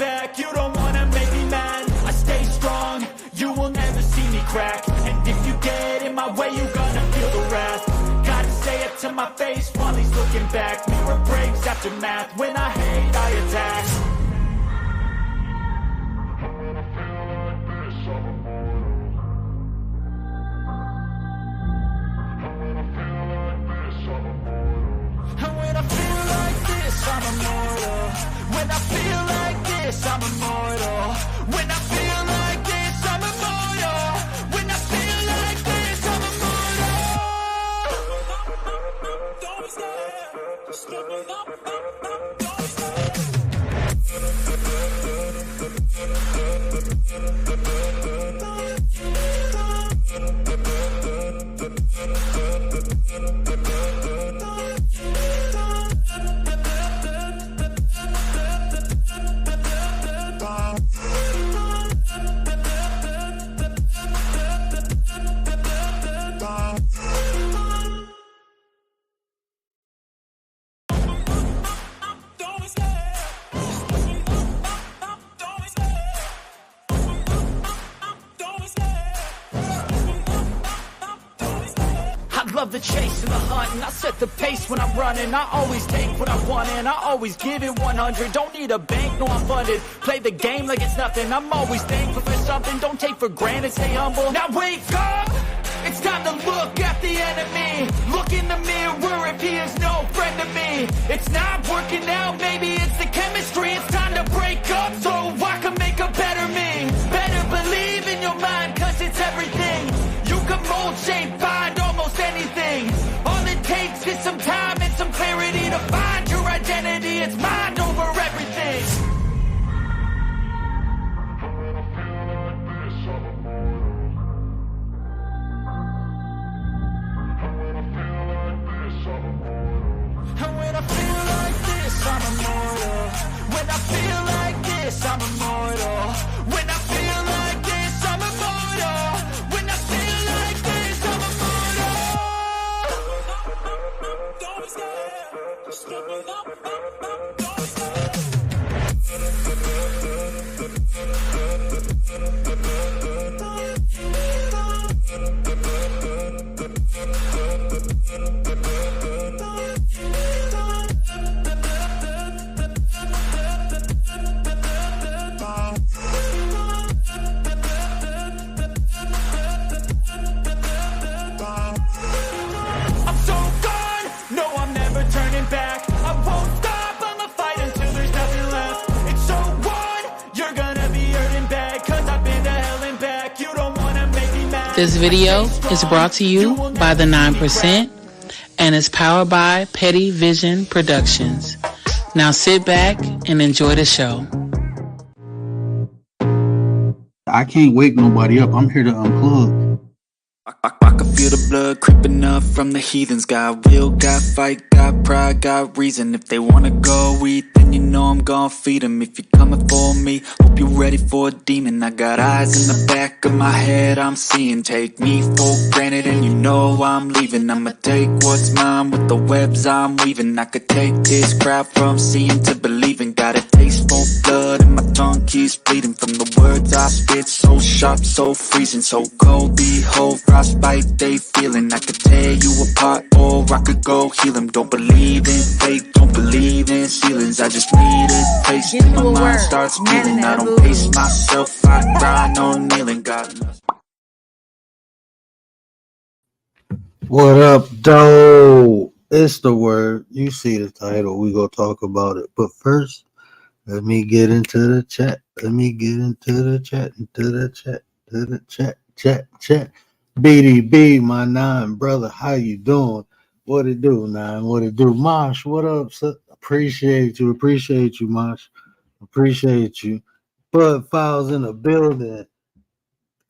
back, you don't wanna make me mad. I stay strong, you will never see me crack. And if you get in my way, you gonna feel the wrath. Gotta say it to my face while he's looking back. Mirror breaks after math, when I hate I attack. And when I feel like this, I'm immortal. When I feel like this, I'm immortal. When I feel like this, I'm immortal. When I feel like this, I'm immortal. Don't stop, just give me up, don't stop. Love the chase and the hunt, and I set the pace when I'm running. I always take what I want and I always give it 100. Don't need a bank, no I'm funded. Play the game like it's nothing. I'm always thankful for something. Don't take for granted, stay humble. Now wake up, it's time to look at the enemy. Look in the mirror if he is no friend to me. It's not working out, maybe it's the chemistry. It's time to break up so I can make a better me. Better believe in your mind, cause it's everything. You can mold, shape, find almost anything. All it takes is some time and some clarity to find your identity. It's mind over everything. And when I feel like this, I'm immortal. When I feel like this, I'm immortal. When I feel like this, I'm immortal. When I feel like this, I'm immortal. Don't stop, just give me up, don't stop. This video is brought to you by the 9% and is powered by Petty Vision Productions. Now sit back and enjoy the show. I can't wake nobody up. I'm here to unplug. I can feel the blood creeping up from the heathens. Got will, got fight, got pride, got reason. If they wanna go eat, then you know I'm gon' feed them. If you're coming for me, hope you're ready for a demon. I got eyes in the back of my head, I'm seeing. Take me for granted and you know I'm leaving. I'ma take what's mine with the webs I'm weaving. I could take this crowd from seeing to believing. Got a taste for blood and my tongue keeps bleeding. From the words I spit, so sharp, so freezing. So cold, behold, frostbite they feeling. I could tear you apart or I could go heal them. Don't believe in fate, don't believe in ceilings. I just need a taste and my mind starts peeling. I don't pace myself, I grind on kneeling. God knows. What up, doe? It's the word. You see the title. We gonna talk about it. But first, let me get into the chat. Let me get into the chat. Chat. BDB, my 9 brother. How you doing? What it do, 9? What it do? Mosh, what up, sir? Appreciate you, Mosh. Appreciate you. Bud Files in the building.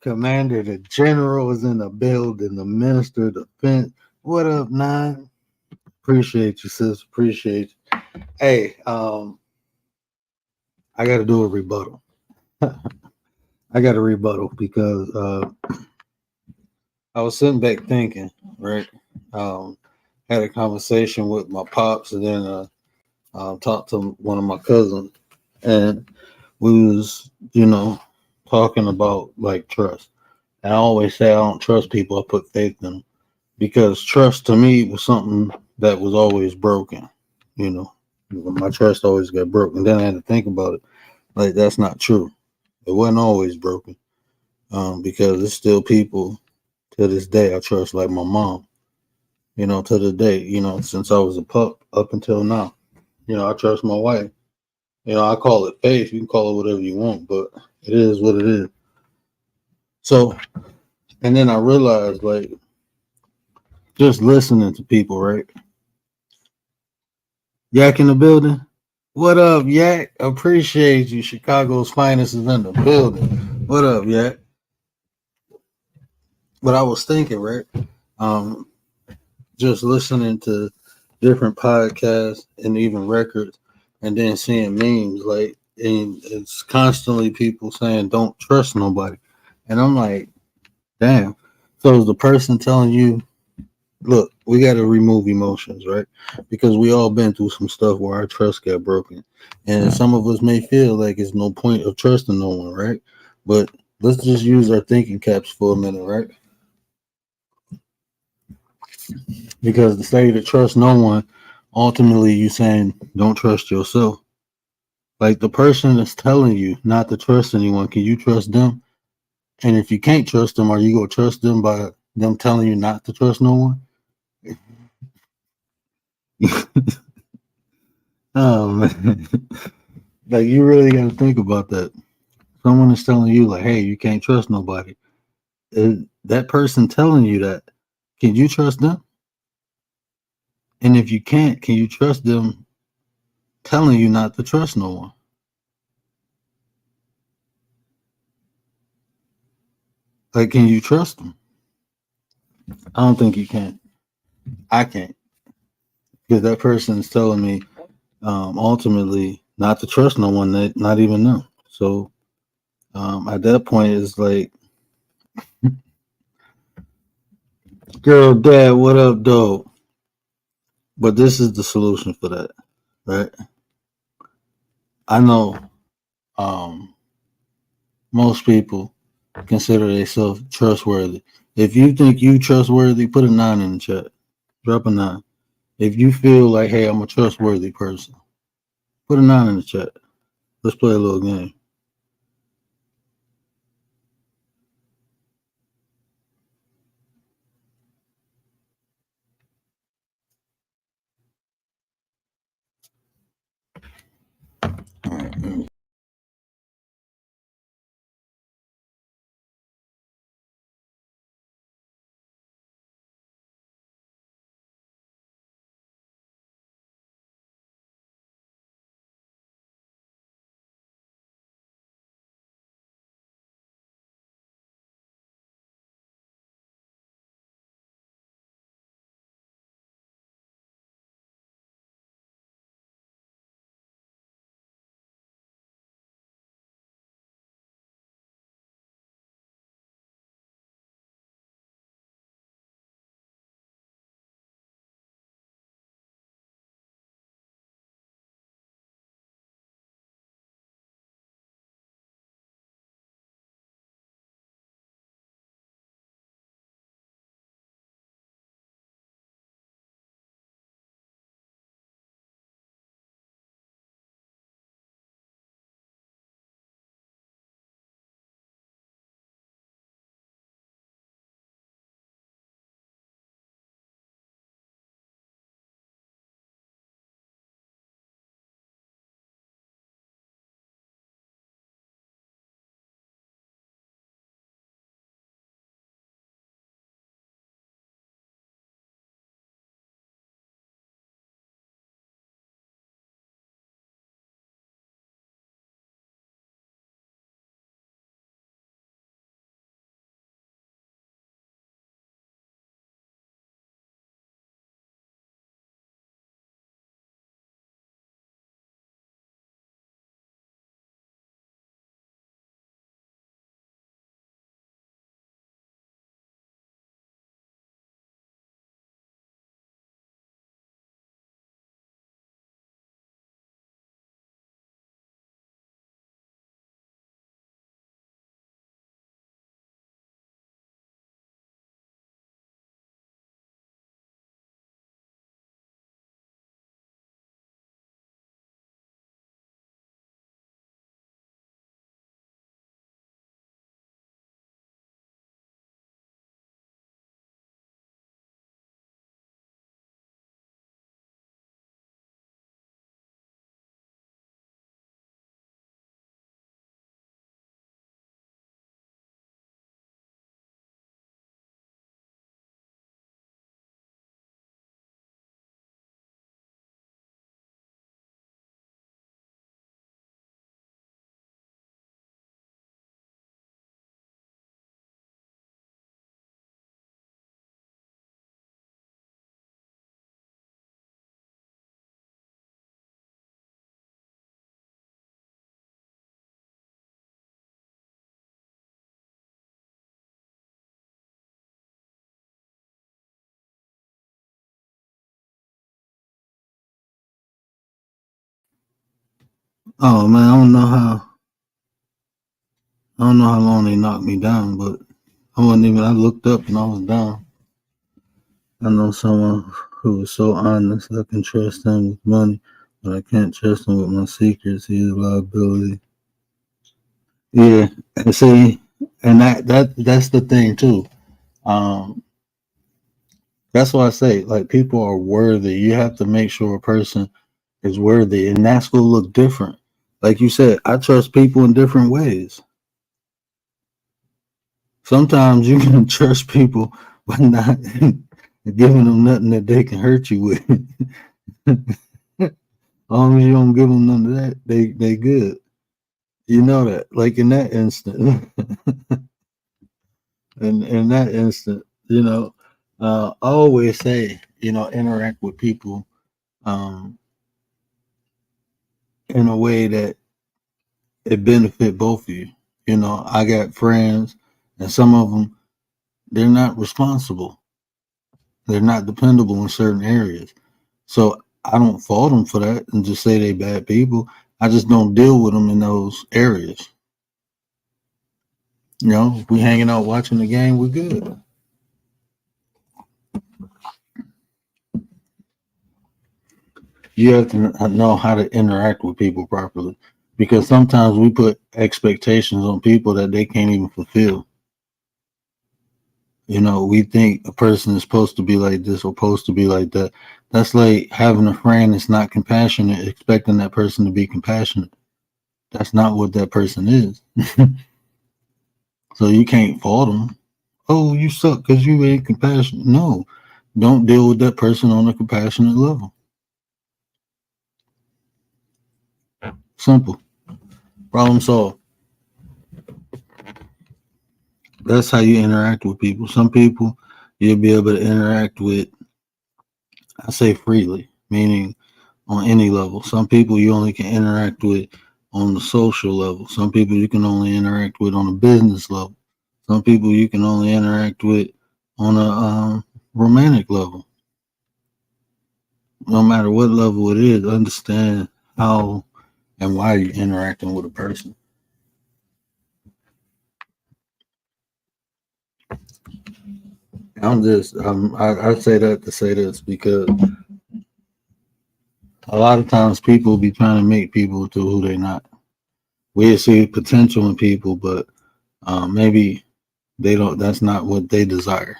Commander, the general is in the building. The minister of defense. What up, 9? Appreciate you, sis. Appreciate you. Hey, I got to do a rebuttal. I got a rebuttal because I was sitting back thinking, right? Had a conversation with my pops and then talked to one of my cousins. And we was, talking about like trust. And I always say I don't trust people. I put faith in them because trust to me was something that was always broken. You know, my trust always got broken. Then I had to think about it. Like that's not true. It wasn't always broken. Because there's still people to this day I trust, like my mom. To the day, since I was a pup up until now. I trust my wife. I call it faith. You can call it whatever you want, but it is what it is. So, and then I realized, like, just listening to people, right? Yak in the building. What up, Yak? Appreciate you. Chicago's finest is in the building. What up, Yak? But I was thinking, right? Um, just listening to different podcasts and even records, and then seeing memes, like, and it's constantly people saying, "Don't trust nobody," and I'm like, "Damn." So is the person telling you, look, we got to remove emotions, right? Because we all been through some stuff where our trust got broken, and some of us may feel like it's no point of trusting no one, right? But let's just use our thinking caps for a minute, right? Because to say to trust no one, ultimately you saying don't trust yourself. Like the person that's telling you not to trust anyone, can you trust them? And if you can't trust them, are you gonna trust them by them telling you not to trust no one? Oh man. Like you really got to think about that. Someone is telling you like, "Hey, you can't trust nobody." That person telling you that, can you trust them? And if you can't, can you trust them telling you not to trust no one? Like, can you trust them? I don't think you can. I can't because that person is telling me ultimately not to trust no one, not even them. So at that point, it's like, girl, dad, what up, dog? But this is the solution for that, right? I know um, most people consider themselves trustworthy. If you think you trustworthy, put a 9 in the chat. Drop a 9. If you feel like, hey, I'm a trustworthy person, put a 9 in the chat. Let's play a little game. All right. Oh man, I don't know how long they knocked me down, but I looked up and I was down. I know someone who is so honest I can trust him with money, but I can't trust him with my secrets. He is a liability. Yeah, and see, and that's the thing too. Um, that's why I say like people are worthy. You have to make sure a person is worthy, and that's gonna look different. Like you said, I trust people in different ways. Sometimes you can trust people, but not giving them nothing that they can hurt you with. As long as you don't give them none of that, they good. You know that. Like in that instant, in that instant, I always say, interact with people um, in a way that it benefit both of you. I got friends, and some of them they're not responsible. They're not dependable in certain areas. So I don't fault them for that and just say they bad people. I just don't deal with them in those areas. If we hanging out watching the game, we're good. You have to know how to interact with people properly because sometimes we put expectations on people that they can't even fulfill. We think a person is supposed to be like this or supposed to be like that. That's like having a friend that's not compassionate, expecting that person to be compassionate. That's not what that person is. So you can't fault them. Oh, you suck because you ain't compassionate. No, don't deal with that person on a compassionate level. Simple. Problem solved. That's how you interact with people. Some people you'll be able to interact with, I say freely, meaning on any level. Some people you only can interact with on the social level. Some people you can only interact with on a business level. Some people you can only interact with on a romantic level. No matter what level it is, understand how and why you're interacting with a person. I say that to say this because a lot of times people be trying to make people to who they're not. We see potential in people, but maybe they don't. That's not what they desire.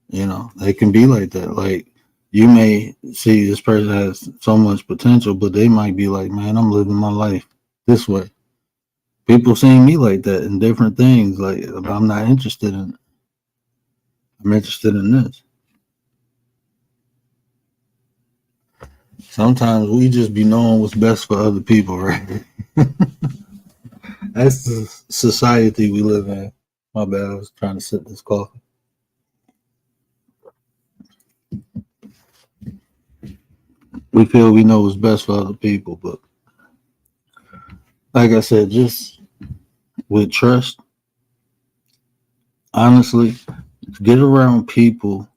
They can be like that. Like you may see this person has so much potential, but they might be like, man, I'm living my life this way. People seeing me like that in different things. Like I'm not interested in it. I'm interested in this. Sometimes we just be knowing what's best for other people, right? That's the society we live in. My bad, I was trying to sip this coffee. We feel we know what's best for other people, but like I said, just with trust, honestly, get around people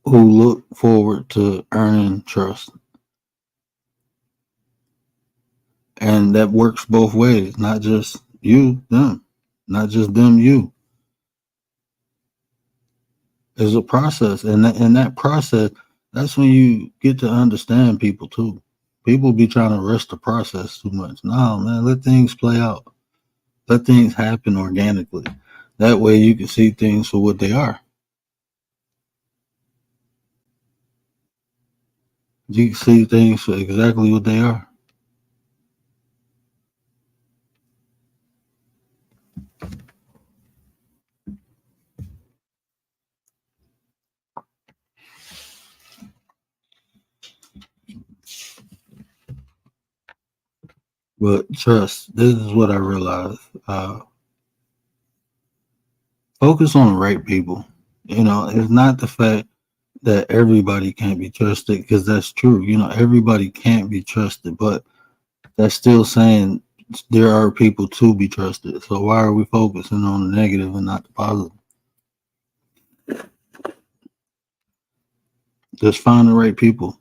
who look forward to earning trust. And that works both ways, not just you, them, not just them, you. There's a process, and that process, that's when you get to understand people too. People be trying to rush the process too much. No, man, let things play out. Let things happen organically. That way you can see things for what they are. You can see things for exactly what they are. But trust, this is what I realized. Focus on the right people. It's not the fact that everybody can't be trusted, because that's true. Everybody can't be trusted, but that's still saying there are people to be trusted. So why are we focusing on the negative and not the positive? Just find the right people.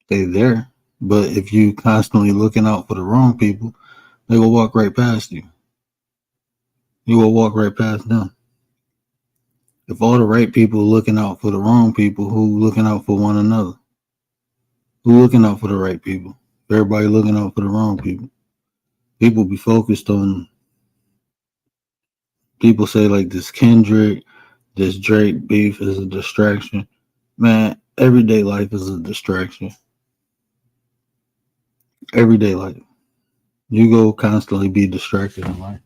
They there. But if you constantly looking out for the wrong people, they will walk right past you. You will walk right past them. If all the right people looking out for the wrong people, who looking out for one another? Who looking out for the right people? Everybody looking out for the wrong people. People be focused on, people say like this Kendrick, this Drake beef is a distraction. Man, everyday life is a distraction. Everyday life. You go constantly be distracted in life.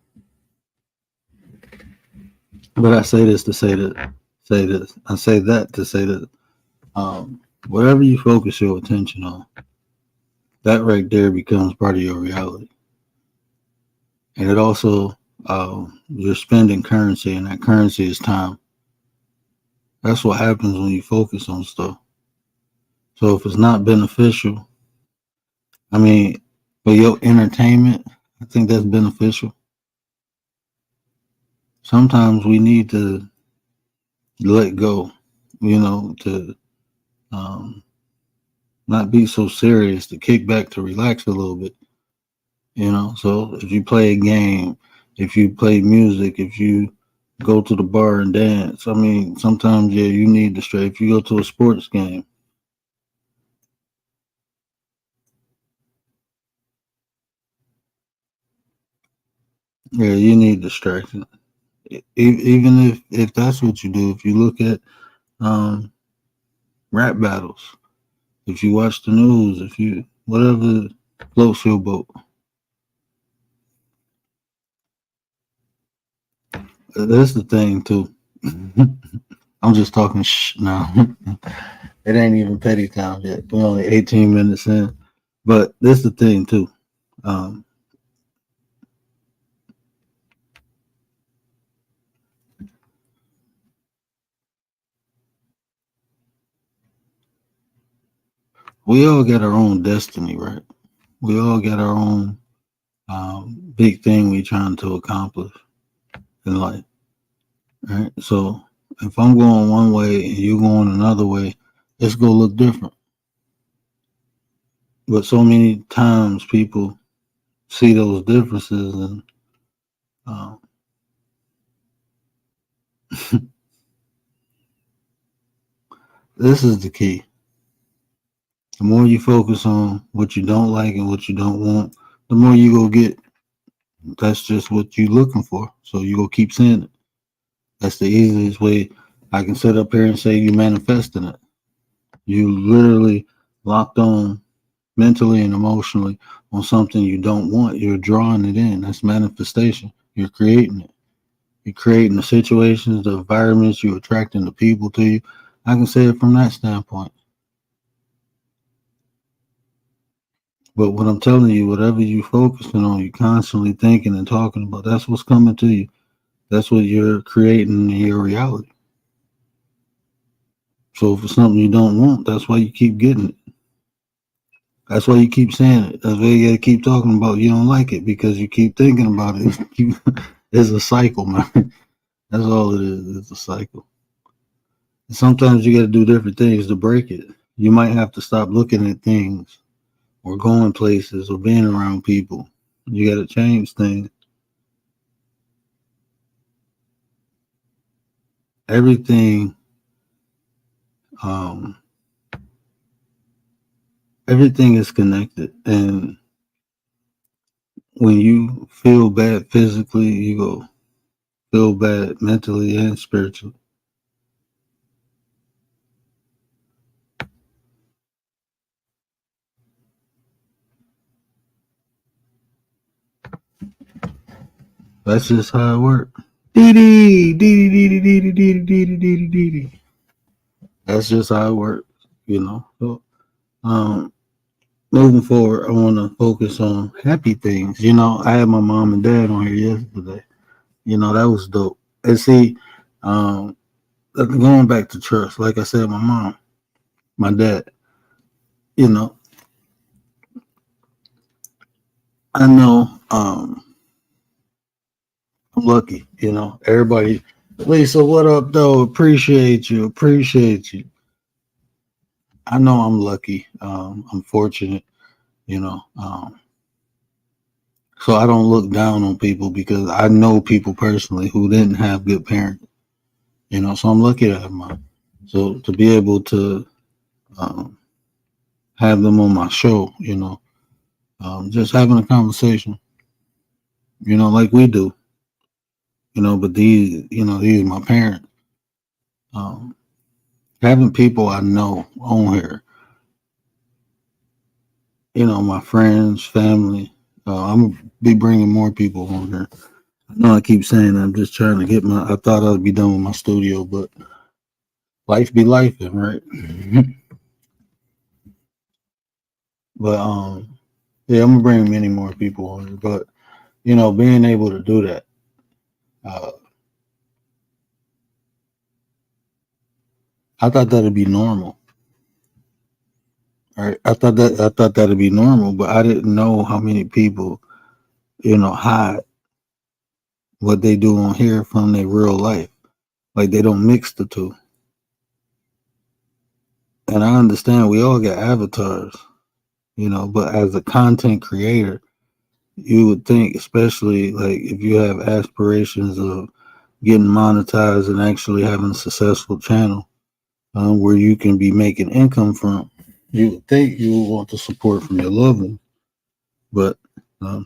But I say this to say that, say this. I say that to say that whatever you focus your attention on, that right there becomes part of your reality. And it also, you're spending currency, and that currency is time. That's what happens when you focus on stuff. So if it's not beneficial, I mean, for your entertainment, I think that's beneficial. Sometimes we need to let go, to um, not be so serious, to kick back, to relax a little bit. So if you play a game, if you play music, if you go to the bar and dance, I mean, sometimes, yeah, you need to stray. If you go to a sports game, yeah, you need distraction. Even if that's what you do, if you look at um, rap battles, if you watch the news, if you, whatever floats your boat. That's the thing, too. I'm just talking now. It ain't even petty time yet. We're only 18 minutes in. But this the thing, too. Um, we all got our own destiny, right? We all got our own big thing we trying to accomplish in life, right? So if I'm going one way and you going another way, it's gonna look different. But so many times people see those differences, and uh, this is the key. The more you focus on what you don't like and what you don't want, the more you go get. That's just what you're looking for. So you go keep saying it. That's the easiest way I can sit up here and say you manifesting it. You literally locked on mentally and emotionally on something you don't want. You're drawing it in. That's manifestation. You're creating it. You're creating the situations, the environments, you're attracting the people to you. I can say it from that standpoint. But what I'm telling you, whatever you're focusing on, you're constantly thinking and talking about, that's what's coming to you. That's what you're creating in your reality. So if it's something you don't want, that's why you keep getting it. That's why you keep saying it. That's why you gotta keep talking about you don't like it, because you keep thinking about it. It's a cycle, man. That's all it is. It's a cycle. And sometimes you gotta do different things to break it. You might have to stop looking at things or going places or being around people. You gotta change things. Everything um everything is connected, and when you feel bad physically, you go feel bad mentally and spiritually. That's just how it works. Dee dee dee dee dee dee dee dee dee dee dee dee. That's just how it works. So, um, moving forward, I want to focus on happy things. I had my mom and dad on here yesterday. That was dope. And see, um, going back to trust, like I said, my mom, my dad, you know, I know, I'm lucky, everybody. Lisa, what up, though? Appreciate you. I know I'm lucky. I'm fortunate, you know. So I don't look down on people because I know people personally who didn't have good parents, you know. So I'm lucky to have mine. So to be able to um, have them on my show, you know, just having a conversation, you know, like we do, you know. But these are my parents. Um, Having people I know on here, you know, my friends, family. I'm gonna be bringing more people on here. I know I keep saying I'm just trying to get my. I thought I'd be done with my studio, but life be life, right? But yeah, I'm gonna bring many more people on here. But you know, being able to do that, uh, I thought that'd be normal. Right? I thought that'd be normal, but I didn't know how many people, you know, hide what they do on here from their real life. Like they don't mix the two. And I understand we all got avatars, you know, but as a content creator, you would think, especially like if you have aspirations of getting monetized and actually having a successful channel where you can be making income from, you would think you would want the support from your loved one. But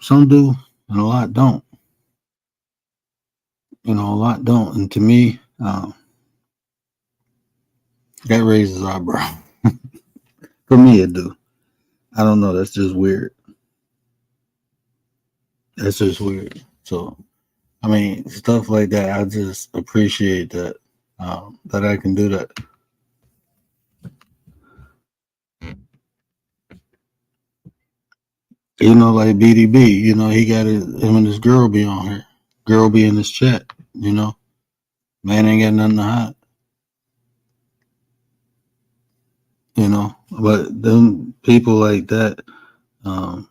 some do and a lot don't. You know, a lot don't. And to me, that raises eyebrow. For me, it do. I don't know. That's just weird. That's just weird. So, I mean, stuff like that. I just appreciate that that I can do that. You know, like BDB. You know, he got him and his girl be on here. Girl be in his chat. You know, man ain't got nothing to hide. You know, but them people like that, um,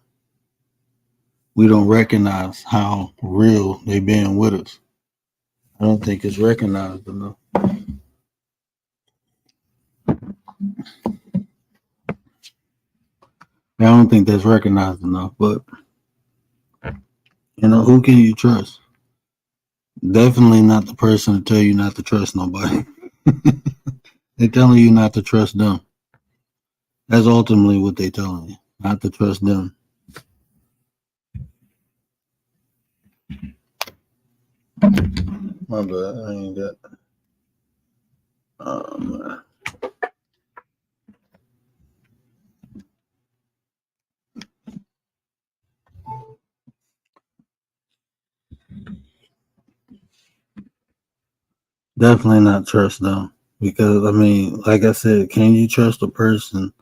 we don't recognize how real they been with us. I don't think it's recognized enough. I don't think that's recognized enough. But you know, who can you trust? Definitely not the person to tell you not to trust nobody. They're telling you not to trust them. That's ultimately what they're telling you, not to trust them. My bad. I ain't got. Um, Definitely not trust them because I mean, like I said, can you trust a person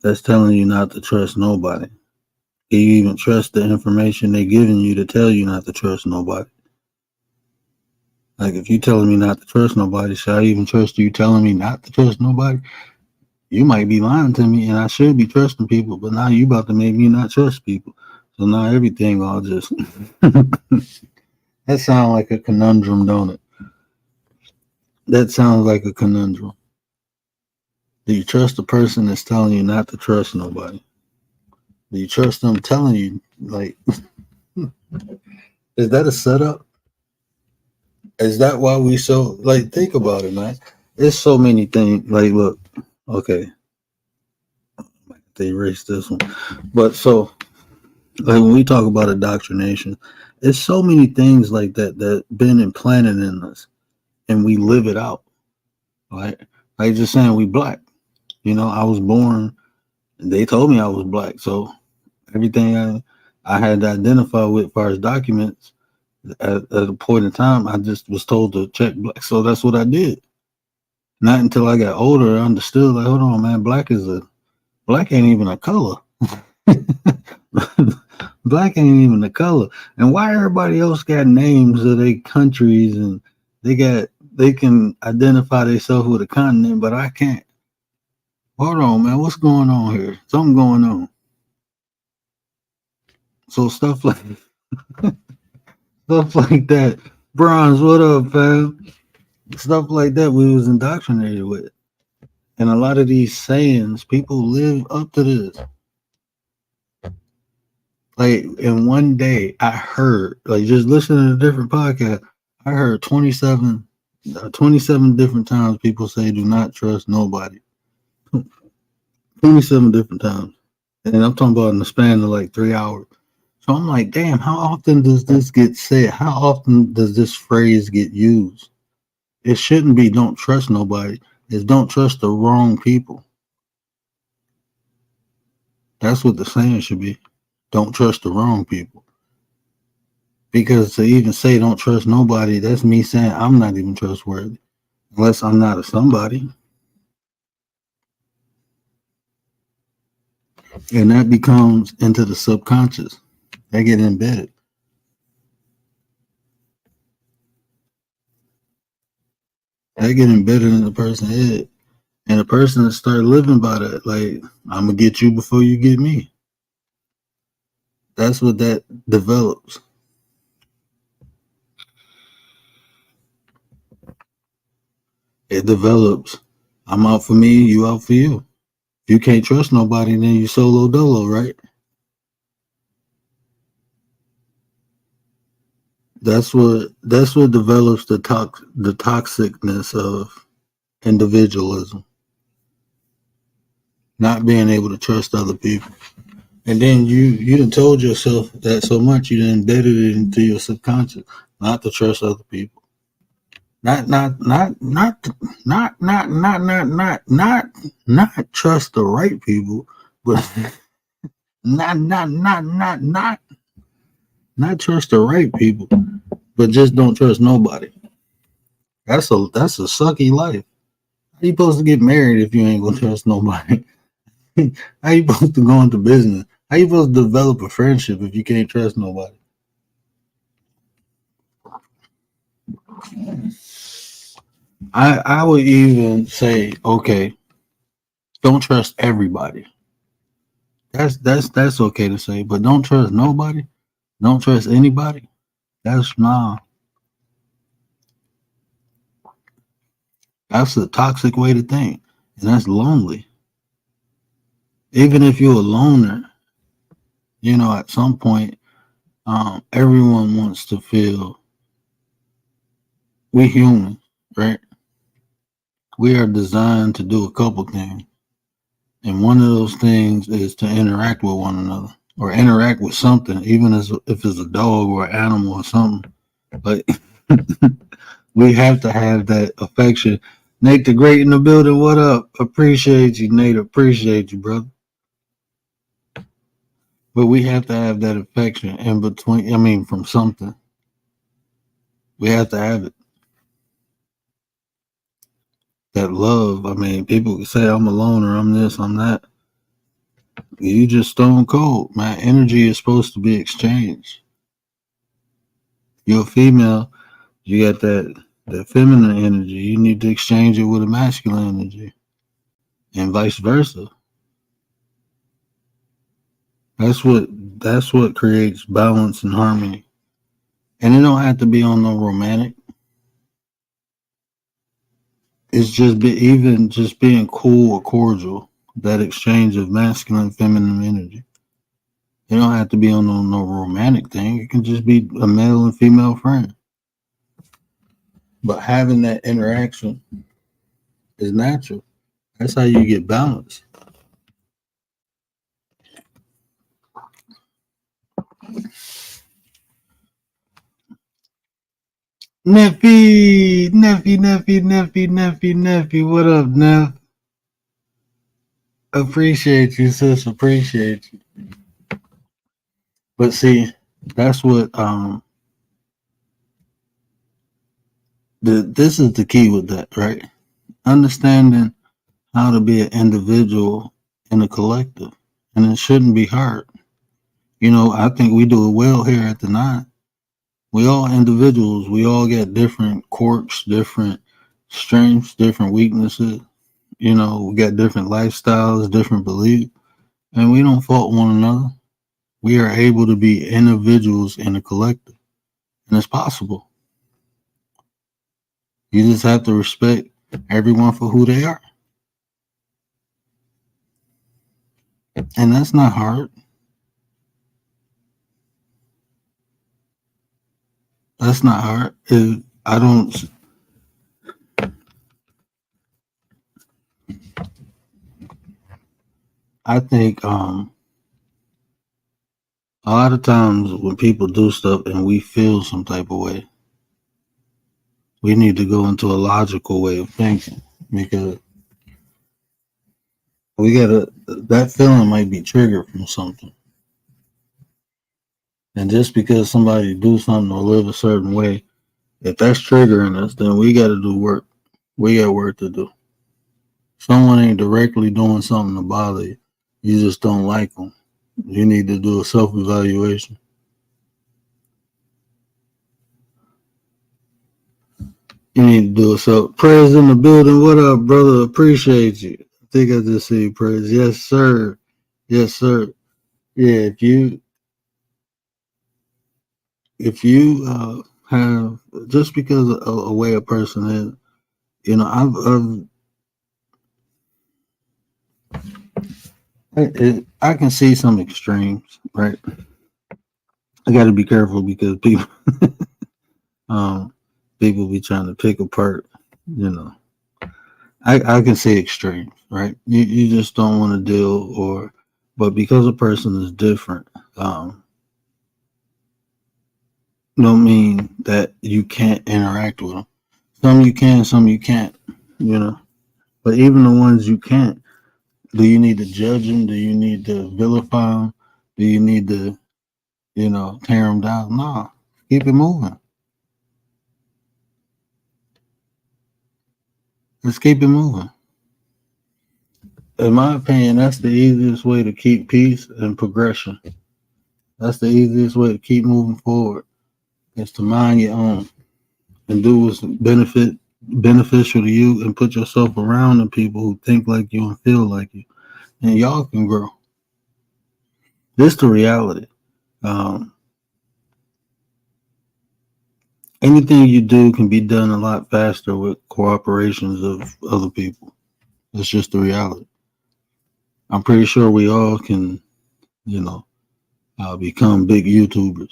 that's telling you not to trust nobody? Can you even trust the information they're giving you to tell you not to trust nobody? Like if you telling me not to trust nobody, should I even trust you telling me not to trust nobody? You might be lying to me, and I should be trusting people, but now you about to make me not trust people. So now everything all just that sounds like a conundrum, don't it? That sounds like a conundrum. Do you trust the person that's telling you not to trust nobody? Do you trust them telling you like is that a setup? Is that why we so like think about it, man? There's so many things. Like, look, okay, they erased this one, but so like when we talk about indoctrination, there's so many things like that that been implanted in us, and we live it out. Right? Like just saying, we black. You know, I was born. They told me I was black, so everything I had to identify with, as far as documents, at a point in time, I just was told to check black. So that's what I did. Not until I got older, I understood. Like, hold on, man, black ain't even a color. Black ain't even a color. And why everybody else got names of their countries and they can identify themselves with a continent, but I can't. Hold on, man, what's going on here? Something going on. So stuff like that. Bronze, what up, fam? Stuff like that we was indoctrinated with. And a lot of these sayings, people live up to this. Like, in one day, I heard, like, just listening to different podcasts, I heard 27 different times people say, do not trust nobody. 27 different times. And I'm talking about in the span of like 3 hours. So I'm like, damn, how often does this get said? How often does this phrase get used? It shouldn't be don't trust nobody. It's don't trust the wrong people. That's what the saying should be. Don't trust the wrong people. Because to even say don't trust nobody, that's me saying I'm not even trustworthy. Unless I'm not a somebody. And that becomes into the subconscious. They get embedded. They get embedded in the person's head. And the person that start living by that, like, I'm going to get you before you get me. That's what that develops. It develops. I'm out for me, you out for you. If you can't trust nobody, then you solo dolo, right? That's what develops the toxicness of individualism. Not being able to trust other people. And then you done told yourself that so much you done embedded it into your subconscious not to trust other people. Not trust the right people, but not trust the right people, but just don't trust nobody. That's a sucky life. How you supposed to get married if you ain't gonna trust nobody? How you supposed to go into business? How you supposed to develop a friendship if you can't trust nobody? I would even say, okay, don't trust everybody. That's okay to say, but don't trust nobody. Don't trust anybody. That's nah. That's a toxic way to think, and that's lonely. Even if you're a loner, at some point, everyone wants to feel we human, right? We are designed to do a couple things. And one of those things is to interact with one another or interact with something, even if it's a dog or an animal or something. But we have to have that affection. Nate the Great in the building, what up? Appreciate you, Nate. Appreciate you, brother. But we have to have that affection in between, from something. We have to have it. That love. People say I'm a loner, I'm this, I'm that. You just stone cold, man. Energy is supposed to be exchanged. You're a female, you got that feminine energy. You need to exchange it with a masculine energy. And vice versa. That's what creates balance and harmony. And it don't have to be on no romantic. It's just being cool or cordial. That exchange of masculine and feminine energy. It don't have to be on no romantic thing. It can just be a male and female friend. But having that interaction is natural. That's how you get balance. Neffy. What up, Neff? Appreciate you, sis. Appreciate you. But see, that's what this is the key with that, right? Understanding how to be an individual in a collective. And it shouldn't be hard. I think we do it well here at the Nine. We all individuals. We all got different quirks, different strengths, different weaknesses. We got different lifestyles, different beliefs, and we don't fault one another. We are able to be individuals in a collective, and it's possible. You just have to respect everyone for who they are. And that's not hard. That's not hard. I don't. I think a lot of times when people do stuff and we feel some type of way, we need to go into a logical way of thinking because we gotta. That feeling might be triggered from something, and just because somebody do something or live a certain way, if that's triggering us, then we got to do work. We got work to do. Someone ain't directly doing something to bother you. You just don't like them. You need to do a self evaluation. You need to do a self. Prayers in the building. What up, brother? Appreciate you. I think I just see prayers. Yes, sir. Yes, sir. Yeah, if you have just because of a way a person is, you know, I can see some extremes, right? I got to be careful because um, people be trying to pick apart, you know. I can see extremes, right? You just don't want to deal but because a person is different, don't mean that you can't interact with them. Some you can, some you can't, you know. But even the ones you can't, do you need to judge them? Do you need to vilify them? Do you need to, tear them down? No, keep it moving. Let's keep it moving. In my opinion, that's the easiest way to keep peace and progression. That's the easiest way to keep moving forward is to mind your own and do what's beneficial to you and put yourself around the people who think like you and feel like you. And y'all can grow. This is the reality. Um, Anything you do can be done a lot faster with cooperations of other people. It's just the reality. I'm pretty sure we all can, you know, become big YouTubers.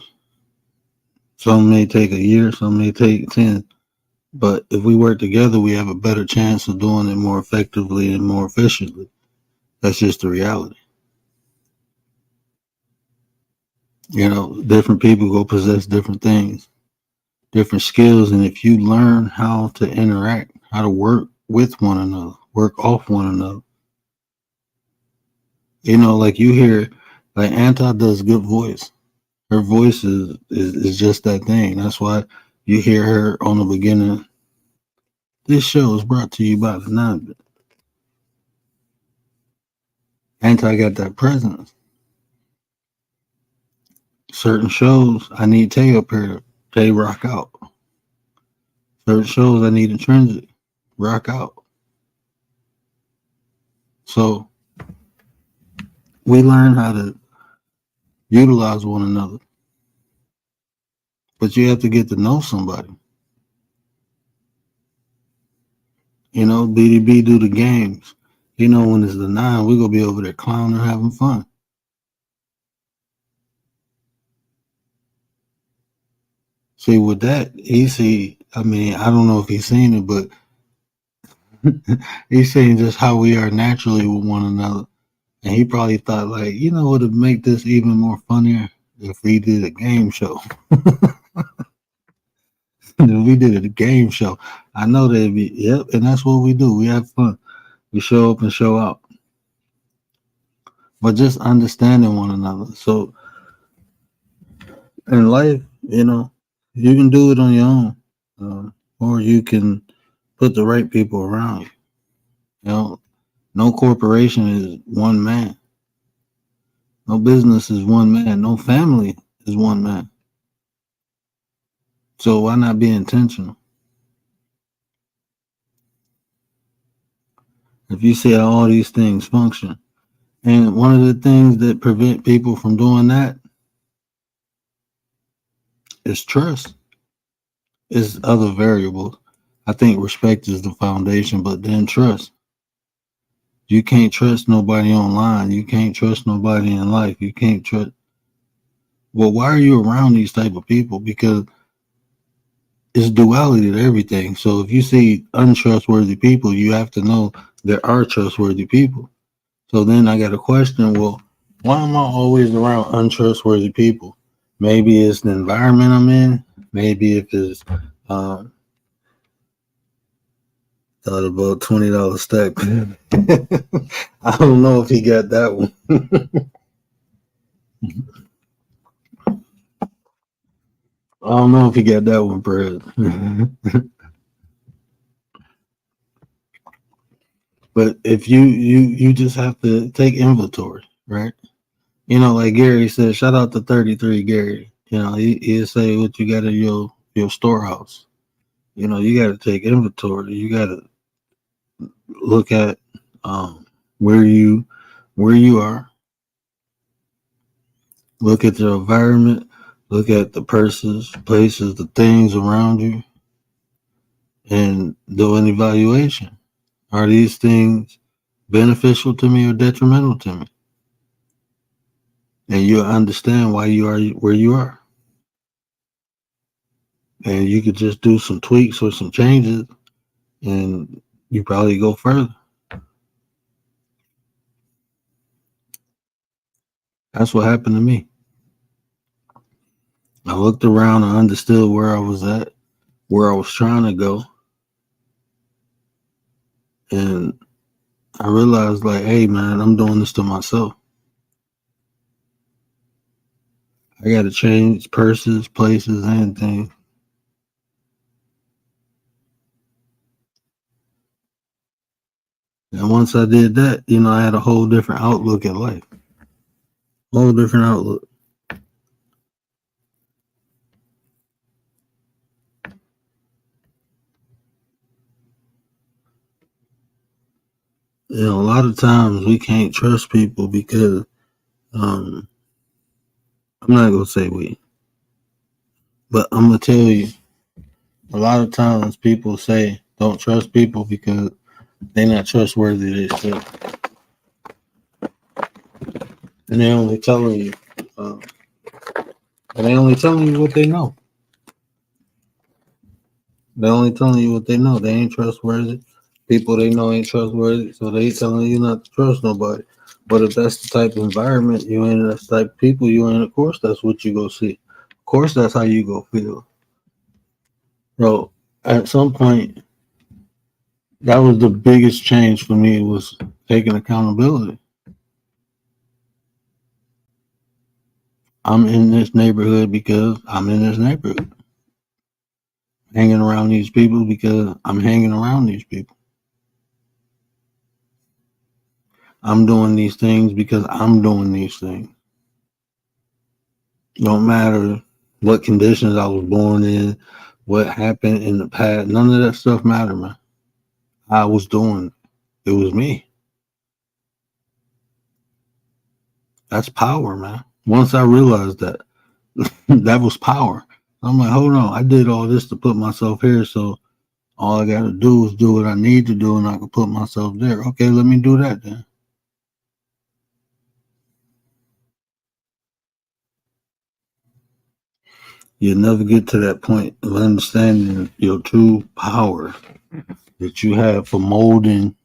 Some may take a year, some may take 10. But if we work together, we have a better chance of doing it more effectively and more efficiently. That's just the reality. Different people go possess different things, different skills. And if you learn how to interact, how to work with one another, work off one another, like you hear, like Anta does good voice. Her voice is just that thing. That's why you hear her on the beginning. This show is brought to you by the Nine. Anta got that presence. Certain shows, I need Tay up here. Tay rock out. Certain shows, I need Intrinsic. Rock out. So we learn how to utilize one another. But you have to get to know somebody. BDB do the games. When it's the 9, we're going to be over there clowning, having fun. See, with that, I don't know if he's seen it, but he's saying just how we are naturally with one another. And he probably thought, like, what would make this even more funnier if we did a game show. If we did a game show, I know they'd be, yep, and that's what we do. We have fun. We show up and show out. But just understanding one another. So in life, you can do it on your own, or you can put the right people around you. No corporation is one man. No business is one man. No family is one man. So why not be intentional? If you see how all these things function, and one of the things that prevent people from doing that is trust. Is other variables. I think respect is the foundation, but then trust. You can't trust nobody online. You can't trust nobody in life. You can't trust. Well, why are you around these type of people? Because it's duality to everything. So if you see untrustworthy people, you have to know there are trustworthy people. So then I got a question. Well, why am I always around untrustworthy people? Maybe it's the environment I'm in. Maybe if it's thought about $20 stack. I don't know if he got that one. I don't know if he got that one, Brad. But if you just have to take inventory, right? You know, like Gary said, shout out to 33 Gary. You know, he'll say what you got in your storehouse. You know, you got to take inventory. You got to look at where you are. Look at your environment. Look at the persons, places, the things around you, and do an evaluation. Are these things beneficial to me or detrimental to me? And you'll understand why you are where you are. And you could just do some tweaks or some changes, and you probably go further. That's what happened to me. I looked around and understood where I was at, where I was trying to go. And I realized, like, hey, man, I'm doing this to myself. I got to change purses, places, and things. And once I did that, you know, I had a whole different outlook at life. Whole different outlook. You know, a lot of times we can't trust people because I'm not gonna say we, but I'm gonna tell you, a lot of times people say don't trust people because they're not trustworthy themselves, and they're only telling you, and they only telling you what they know. They're only telling you what they know. They ain't trustworthy. People they know ain't trustworthy, so they telling you not to trust nobody. But if that's the type of environment you in, that's the type of people you in, of course that's what you go see. Of course that's how you go feel. So at some point, that was the biggest change for me was taking accountability. I'm in this neighborhood because I'm in this neighborhood. Hanging around these people because I'm hanging around these people. I'm doing these things because I'm doing these things. Don't matter what conditions I was born in, what happened in the past. None of that stuff mattered, man. I was doing it. It was me. That's power, man. Once I realized that, that was power. I'm like, hold on. I did all this to put myself here, so all I got to do is do what I need to do, and I can put myself there. Okay, let me do that then. You'll never get to that point of understanding your true power that you have for molding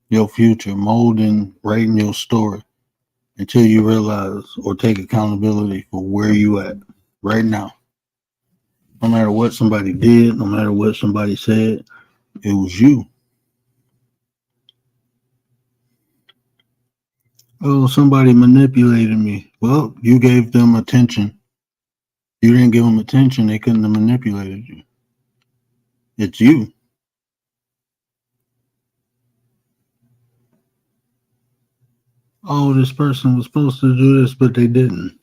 your future, molding, writing your story until you realize or take accountability for where you at right now. No matter what somebody did, no matter what somebody said, it was you. Oh, somebody manipulated me. Well, you gave them attention. You didn't give them attention, they couldn't have manipulated you. It's you. Oh, this person was supposed to do this, but they didn't.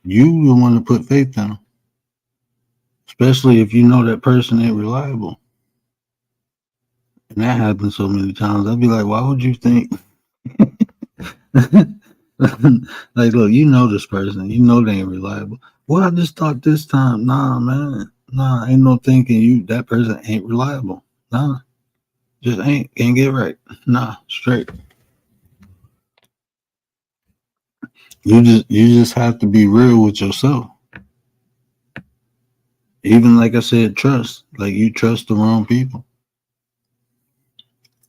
You the one to put faith in them. Especially if you know that person ain't reliable. And that happens so many times. I'd be like, why would you think? Like, look, you know this person. You know they ain't reliable. Well, I just thought this time. Nah, man. Nah, ain't no thinking you that person ain't reliable. Nah. Just can't get right. Nah, straight. You just have to be real with yourself. Even like I said, trust. Like you trust the wrong people.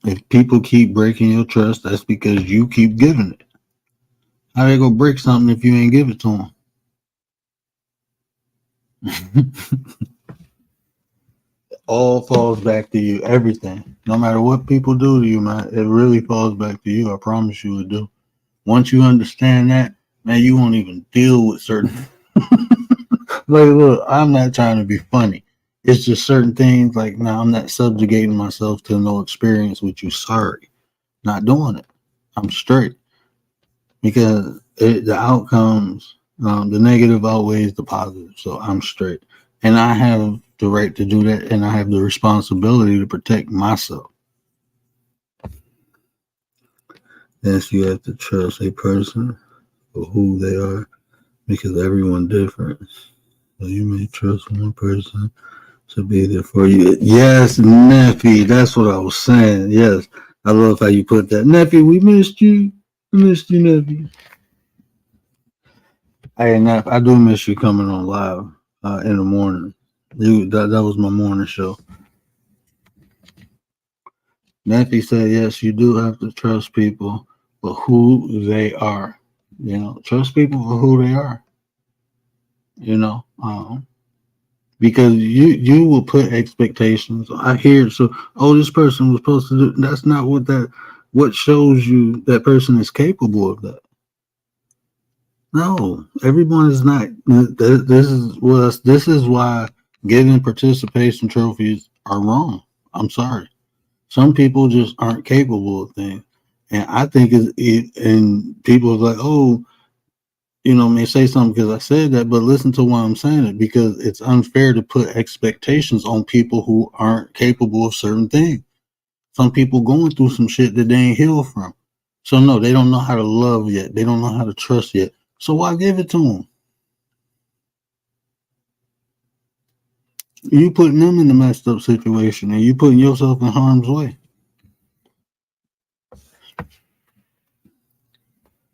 If people keep breaking your trust, that's because you keep giving it. How they gonna break something if you ain't give it to them? All falls back to you. Everything, no matter what people do to you, man, it really falls back to you. I promise you it do. Once you understand that, man, you won't even deal with certain. Like, look, I'm not trying to be funny. It's just certain things. Like, now I'm not subjugating myself to no experience with you. Sorry, not doing it. I'm straight because the outcomes, the negative outweighs the positive. So I'm straight, and I have the right to do that, and I have the responsibility to protect myself. Yes, you have to trust a person for who they are because everyone different. So you may trust one person to be there for you. Yes, Neffy, that's what I was saying. Yes, I love how you put that. Neffy, we missed you. We missed you, Neffy. Hey, Neff, I do miss you coming on live in the morning. That was my morning show. Neffy said, yes, you do have to trust people for who they are. You know, trust people for who they are. You know, because you will put expectations. I hear so. Oh, this person was supposed to do. That's not what that. What shows you that person is capable of that? No, everyone is not. This is why giving participation trophies are wrong. I'm sorry. Some people just aren't capable of things, and I think and people are like, oh, may say something because I said that, but listen to why I'm saying it because it's unfair to put expectations on people who aren't capable of certain things. Some people going through some shit that they ain't healed from. So no, they don't know how to love yet. They don't know how to trust yet. So why give it to them? You putting them in a messed up situation and you putting yourself in harm's way.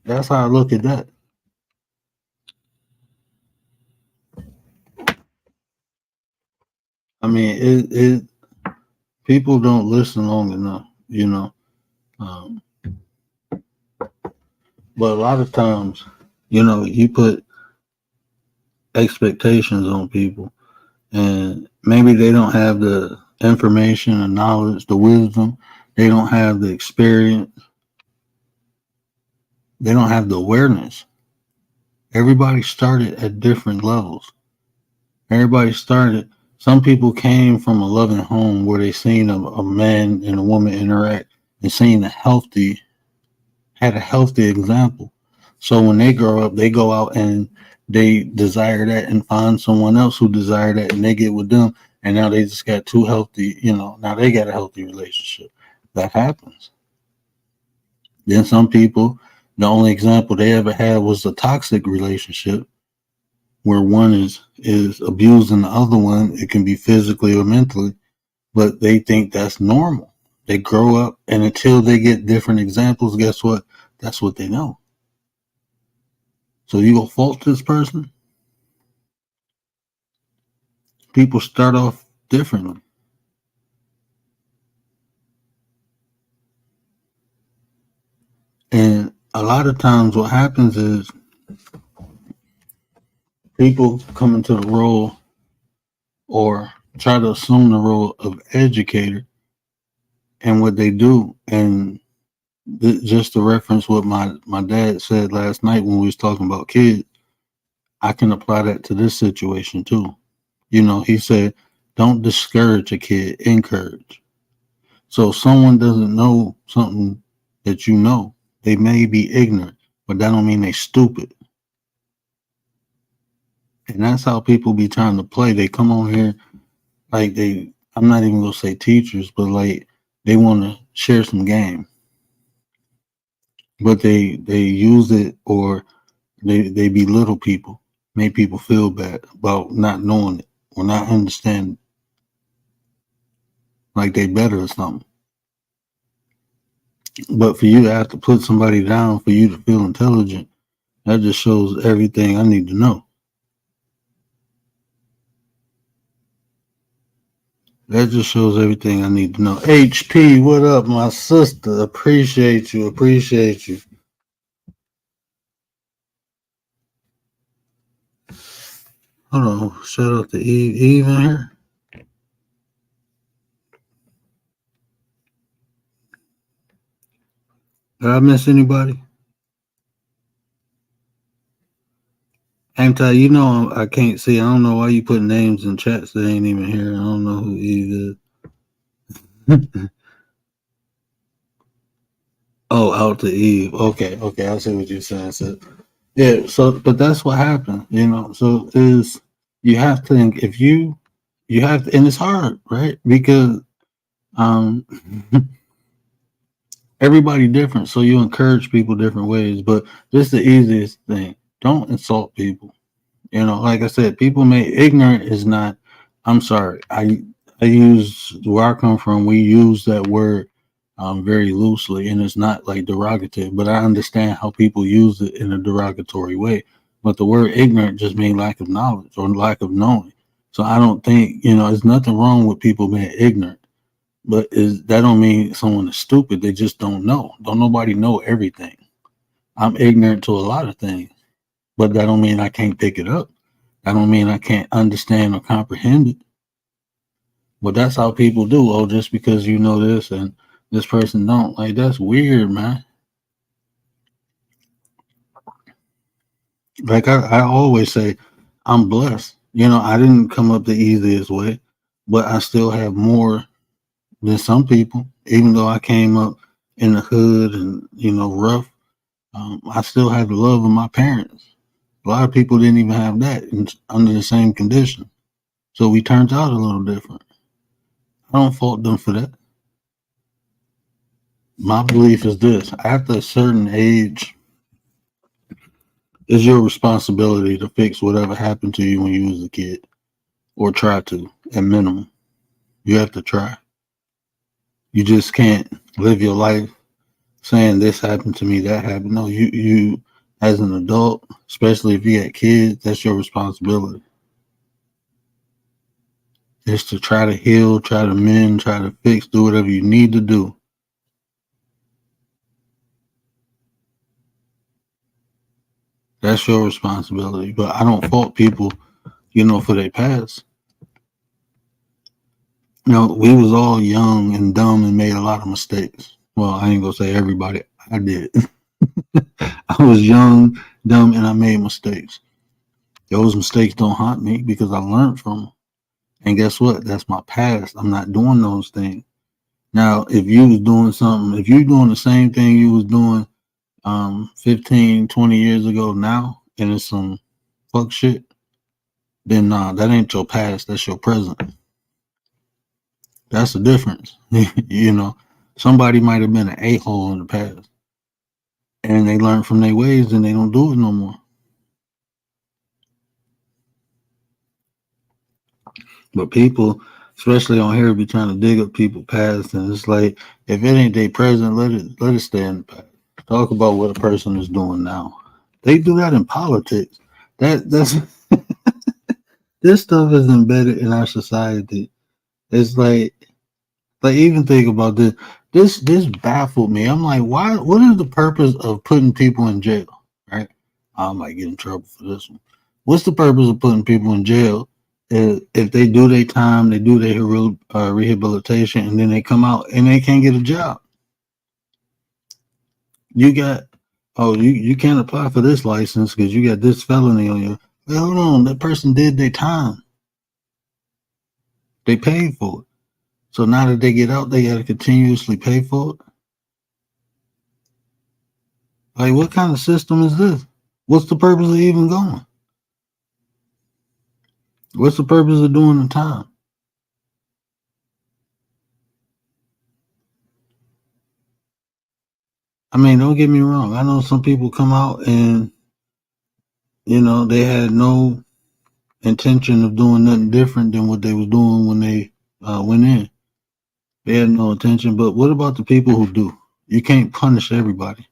That's how I look at that. I mean, people don't listen long enough. Um, but a lot of times, you put expectations on people, and maybe they don't have the information, the knowledge, the wisdom. They don't have the experience. They don't have the awareness. Everybody started at different levels. Everybody started. Some people came from a loving home where they seen a man and a woman interact and seen had a healthy example. So when they grow up, they go out and they desire that and find someone else who desire that and they get with them. And now they just got too healthy, now they got a healthy relationship. That happens. Then some people, the only example they ever had was a toxic relationship where one is abusing the other one. It can be physically or mentally, but they think that's normal. They grow up and until they get different examples, guess what? That's what they know. So you go fault this person? People start off differently. And a lot of times what happens is people come into the role or try to assume the role of educator and what they do. And just to reference what my dad said last night when we was talking about kids, I can apply that to this situation too. He said, don't discourage a kid, encourage. So if someone doesn't know something that they may be ignorant, but that don't mean they stupid. And that's how people be trying to play. They come on here like I'm not even gonna say teachers, but like they want to share some game. But they use it or they belittle people, make people feel bad about not knowing it or not understanding like they better or something. But for you to have to put somebody down for you to feel intelligent, that just shows everything I need to know. That just shows everything I need to know. HP, what up, my sister? Appreciate you. Appreciate you. Hold on. Shout out to Eve. Eve in here? Did I miss anybody? Anti, you know I can't see. I don't know why you put names in chats that ain't even here. I don't know who Eve is. Oh, out to Eve. Okay, I see what you're saying. So yeah, but that's what happened, you know. So is you have to think if you have to, and it's hard, right? Because um everybody different, so you encourage people different ways. But this is the easiest thing: don't insult people. You know, like I said, people may ignorant is not. I'm sorry. I use where I come from. We use that word very loosely, and it's not like derogative. But I understand how people use it in a derogatory way. But the word ignorant just means lack of knowledge or lack of knowing. So I don't think there's nothing wrong with people being ignorant. But is that don't mean someone is stupid? They just don't know. Don't nobody know everything. I'm ignorant to a lot of things, but that don't mean I can't pick it up. I don't mean I can't understand or comprehend it. But that's how people do. Oh, just because you know this and this person don't. Like, that's weird, man. Like I always say, I'm blessed. I didn't come up the easiest way, but I still have more than some people. Even though I came up in the hood and rough, I still have the love of my parents. A lot of people didn't even have that under the same condition. So we turned out a little different. I don't fault them for that. My belief is this: after a certain age, it's your responsibility to fix whatever happened to you when you was a kid, or try to, at minimum. You have to try. You just can't live your life saying this happened to me, that happened. No, you as an adult, especially if you got kids, that's your responsibility. Is to try to heal, try to mend, try to fix, do whatever you need to do. That's your responsibility. But I don't fault people, for their past. We was all young and dumb and made a lot of mistakes. Well, I ain't gonna say everybody. I did. I was young, dumb, and I made mistakes. Those mistakes don't haunt me because I learned from them. And guess what? That's my past. I'm not doing those things. Now, if you was doing something, if you're doing the same thing you was doing 15, 20 years ago now, and it's some fuck shit, then nah, that ain't your past. That's your present. That's the difference. Somebody might have been an a-hole in the past, and they learn from their ways, and they don't do it no more. But people, especially on here, be trying to dig up people's past, and it's like if it ain't their present, let it stay in the past. Talk about what a person is doing now. They do that in politics. That's this stuff is embedded in our society. It's like even think about this. This baffled me. I'm like, why? What is the purpose of putting people in jail? Right? I might get in trouble for this one. What's the purpose of putting people in jail if they do their time, they do their rehabilitation, and then they come out and they can't get a job? You can't apply for this license because you got this felony on you. Well, hold on, that person did their time. They paid for it. So now that they get out, they got to continuously pay for it. Like, what kind of system is this? What's the purpose of even going? What's the purpose of doing the time? I mean, don't get me wrong. I know some people come out and, they had no intention of doing nothing different than what they was doing when they went in. They had no intention. But what about the people who do? You can't punish everybody.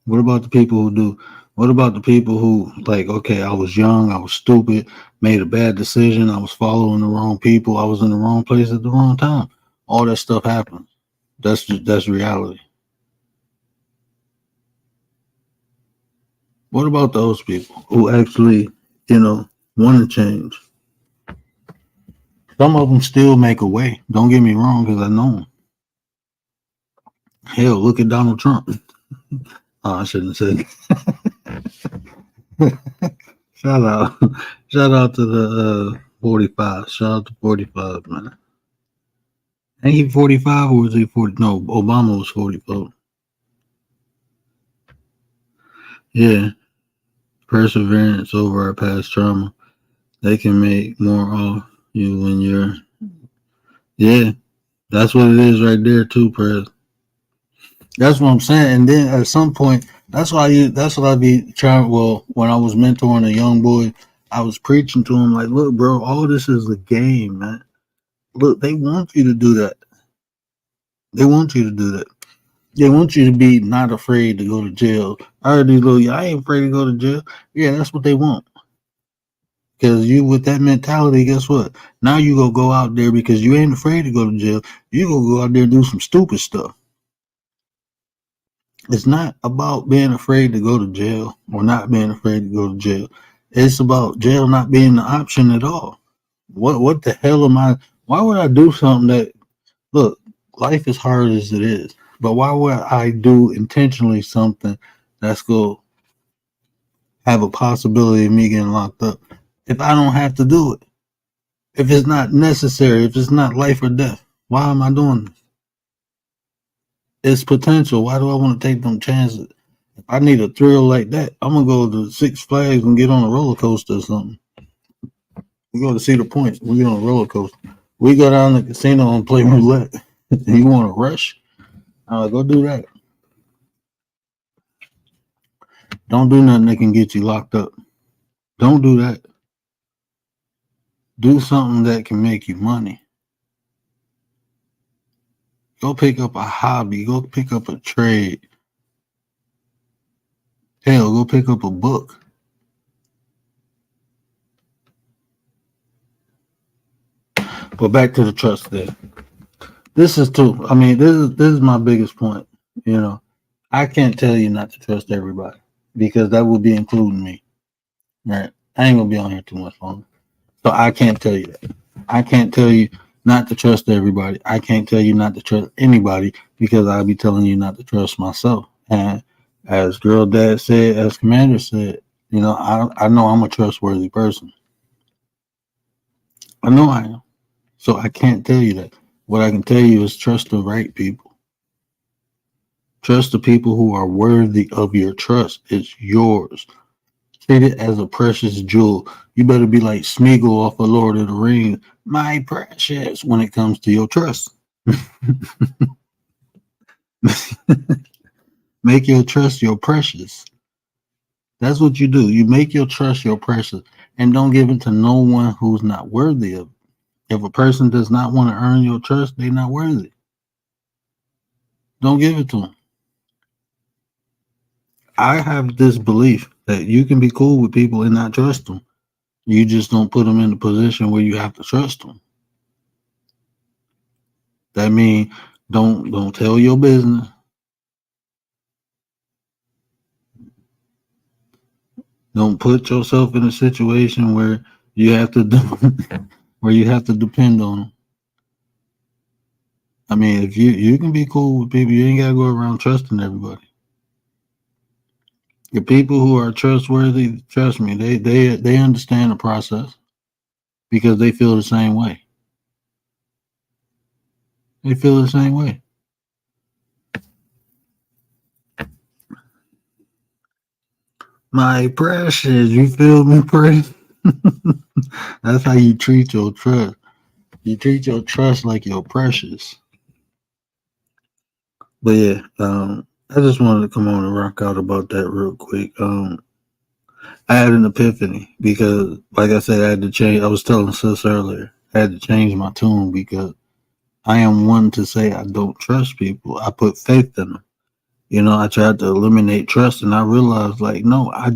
What about the people who do? What about the people who, like, okay, I was young, I was stupid, made a bad decision, I was following the wrong people, I was in the wrong place at the wrong time. All that stuff happens. That's reality. What about those people who actually, want to change? Some of them still make a way. Don't get me wrong, because I know them. Hell, look at Donald Trump. Oh, I shouldn't have said. Shout out, shout out to the 45. Shout out to 45, man. Ain't he 45 or was he 40? No, Obama was 44. Yeah, perseverance over our past trauma. They can make more of you when you're. Yeah, that's what it is right there too, Prez. That's what I'm saying. And then at some point, that's what I be trying. Well, when I was mentoring a young boy, I was preaching to him like, look, bro, all this is a game, man. Look, they want you to do that. They want you to do that. They want you to be not afraid to go to jail. I heard these little, I ain't afraid to go to jail. Yeah, that's what they want. Because you, with that mentality, guess what? Now you gonna go out there because you ain't afraid to go to jail. You gonna go out there and do some stupid stuff. It's not about being afraid to go to jail or not being afraid to go to jail. It's about jail not being the option at all. What the hell am I? Why would I do something that, look, life is hard as it is, but why would I do intentionally something that's going to have a possibility of me getting locked up if I don't have to do it? If it's not necessary, if it's not life or death, why am I doing this? It's potential. Why do I want to take them chances? If I need a thrill like that, I'm going to go to Six Flags and get on a roller coaster or something. We go to Cedar Point. We get on a roller coaster. We go down to the casino and play roulette. You want to rush? Go do that. Don't do nothing that can get you locked up. Don't do that. Do something that can make you money. Go pick up a hobby. Go pick up a trade. Hell, go pick up a book. But back to the trust thing. This is my biggest point. I can't tell you not to trust everybody because that would be including me. Right? I ain't gonna be on here too much longer. So I can't tell you that. I can't tell you not to trust everybody. I can't tell you not to trust anybody because I'll be telling you not to trust myself. And as Girl Dad said, as Commander said, I know I'm a trustworthy person. I know I am. So I can't tell you that. What I can tell you is trust the right people. Trust the people who are worthy of your trust. It's yours. Treat it as a precious jewel. You better be like Smeagol off of Lord of the Rings. My precious when it comes to your trust. Make your trust your precious. That's what you do. You make your trust your precious and don't give it to no one who's not worthy of it. If a person does not want to earn your trust, they're not worthy. Don't give it to them. I have this belief that you can be cool with people and not trust them. You just don't put them in a position where you have to trust them. That means don't tell your business. Don't put yourself in a situation where you have to depend on them. I mean, if you can be cool with people, you ain't gotta go around trusting everybody. The people who are trustworthy, trust me, they understand the process because they feel the same way. They feel the same way. My precious, you feel me, precious? That's how you treat your trust. You treat your trust like your precious. But yeah, I just wanted to come on and rock out about that real quick. I had an epiphany because, like I said, I had to change. I was telling Sis earlier, I had to change my tune because I am one to say I don't trust people. I put faith in them. I tried to eliminate trust, and I realized, like, no, I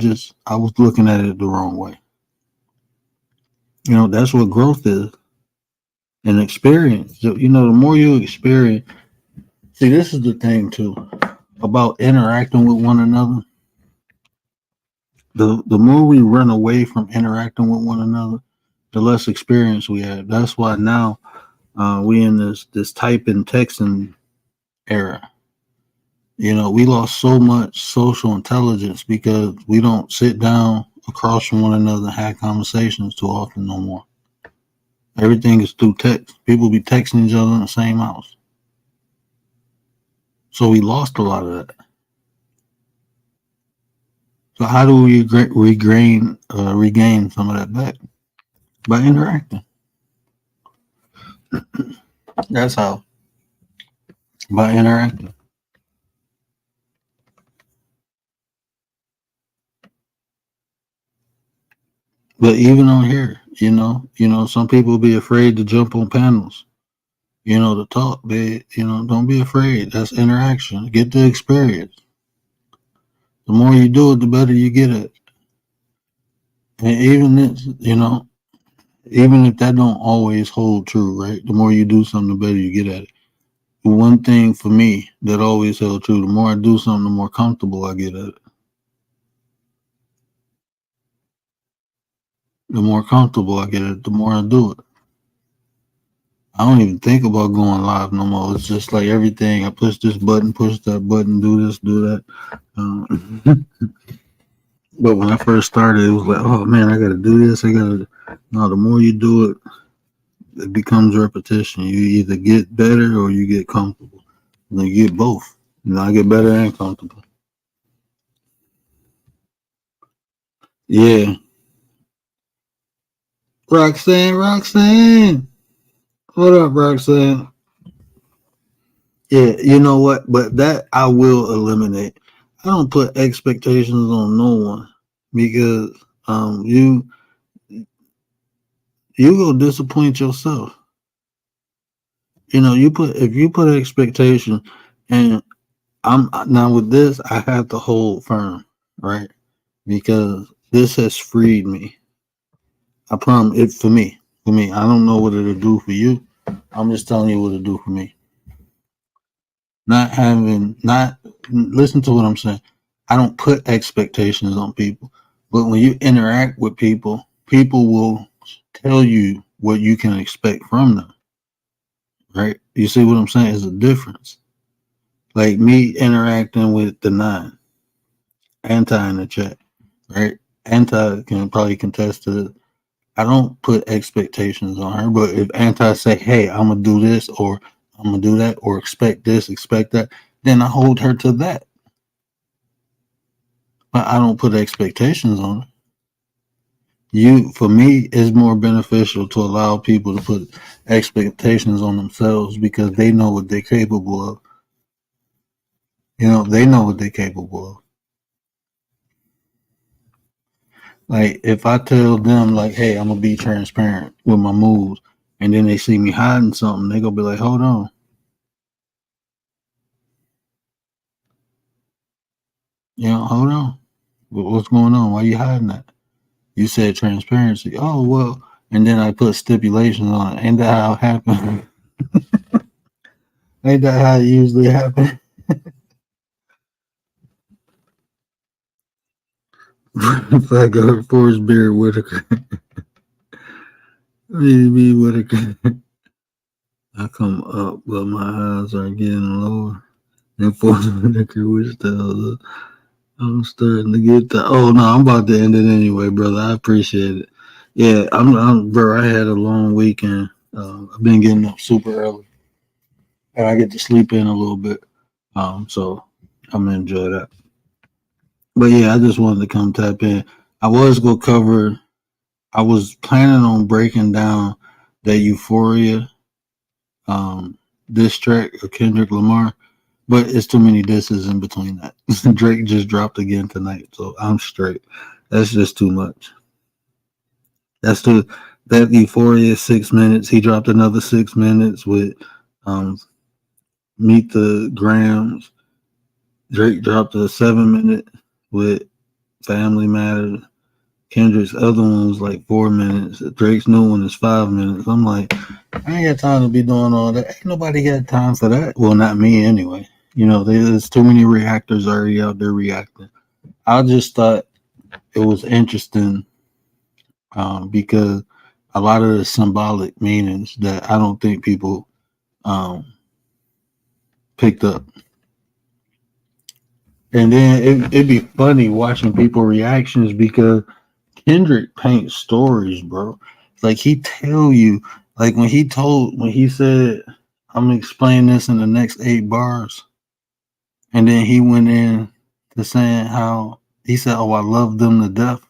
was looking at it the wrong way. That's what growth is, and experience. So, the more you experience, see, this is the thing too about interacting with one another. The more we run away from interacting with one another, the less experience we have. That's why now we in this typing texting era. We lost so much social intelligence because we don't sit down across from one another and have conversations too often no more. Everything is through text. People be texting each other in the same house. So we lost a lot of that. So how do we regain some of that back? By interacting. That's how. By interacting. But even on here, some people be afraid to jump on panels, to talk. Don't be afraid. That's interaction. Get the experience. The more you do it, the better you get it. And even if that don't always hold true, right? The more you do something, the better you get at it. The one thing for me that always held true, the more I do something, the more comfortable I get at it. The more comfortable I get at it, the more I do it. I don't even think about going live no more. It's just like everything. I push this button, push that button, do this, do that. But when I first started, it was like, oh man, I got to do this. No, the more you do it, it becomes repetition. You either get better or you get comfortable. And you get both. I get better and comfortable. Yeah. Roxanne. What up, Roxanne? Yeah, you know what? But that I will eliminate. I don't put expectations on no one because you will disappoint yourself. If you put expectation, and I'm now with this, I have to hold firm, right? Because this has freed me. I promise it for me. For me, I don't know what it'll do for you. I'm just telling you what it'll do for me. Not listen to what I'm saying. I don't put expectations on people, but when you interact with people, people will tell you what you can expect from them. Right? You see what I'm saying? It's a difference. Like me interacting with the 9, anti in the chat, right? Anti can probably contest to it. I don't put expectations on her, but if anti say, hey, I'm gonna do this or I'm gonna do that or expect this, expect that, then I hold her to that. But I don't put expectations on her. For me, it's more beneficial to allow people to put expectations on themselves because they know what they're capable of. They know what they're capable of. Like if I tell them like, hey, I'm gonna be transparent with my moves, and then they see me hiding something, they gonna be like, hold on. Hold on. What's going on? Why are you hiding that? You said transparency. Oh well, and then I put stipulations on it. Ain't that how it happened? Ain't that how it usually happens? Like a Forrest Beer Whitaker. Maybe Whitaker. I come up, but my eyes are getting lower. And Forrest Whitaker, which the I'm starting to get that. Oh no, I'm about to end it anyway, brother. I appreciate it. Yeah, bro. I had a long weekend. I've been getting up super early, and I get to sleep in a little bit. So I'm gonna enjoy that. But yeah, I just wanted to come tap in. I was gonna cover. I was planning on breaking down that Euphoria diss track of Kendrick Lamar, but it's too many disses in between that. Drake just dropped again tonight, so I'm straight. That's just too much. That's too. That Euphoria 6 minutes. He dropped another 6 minutes with Meet the Grams. Drake dropped a 7-minute with Family Matters. Kendrick's other one was like 4 minutes. Drake's new one is 5 minutes. I'm like, I ain't got time to be doing all that. Ain't nobody got time for that. Well, not me anyway. There's too many reactors already out there reacting. I just thought it was interesting because a lot of the symbolic meanings that I don't think people picked up. And then it'd be funny watching people reactions because Kendrick paints stories, bro. Like he tell you, like when he said, I'm gonna explain this in the next 8 bars. And then he went in to saying how he said, oh, I love them to death.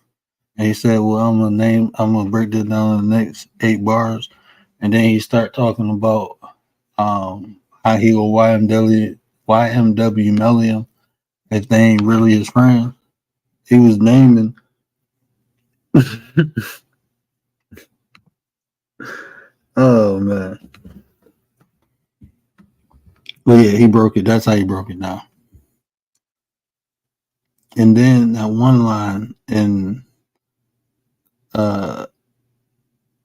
And he said, well, I'm gonna break this down in the next 8 bars. And then he start talking about how he will YMW Mellium if they ain't really his friends. He was naming oh man. But yeah, he broke it. That's how he broke it down. And then that one line in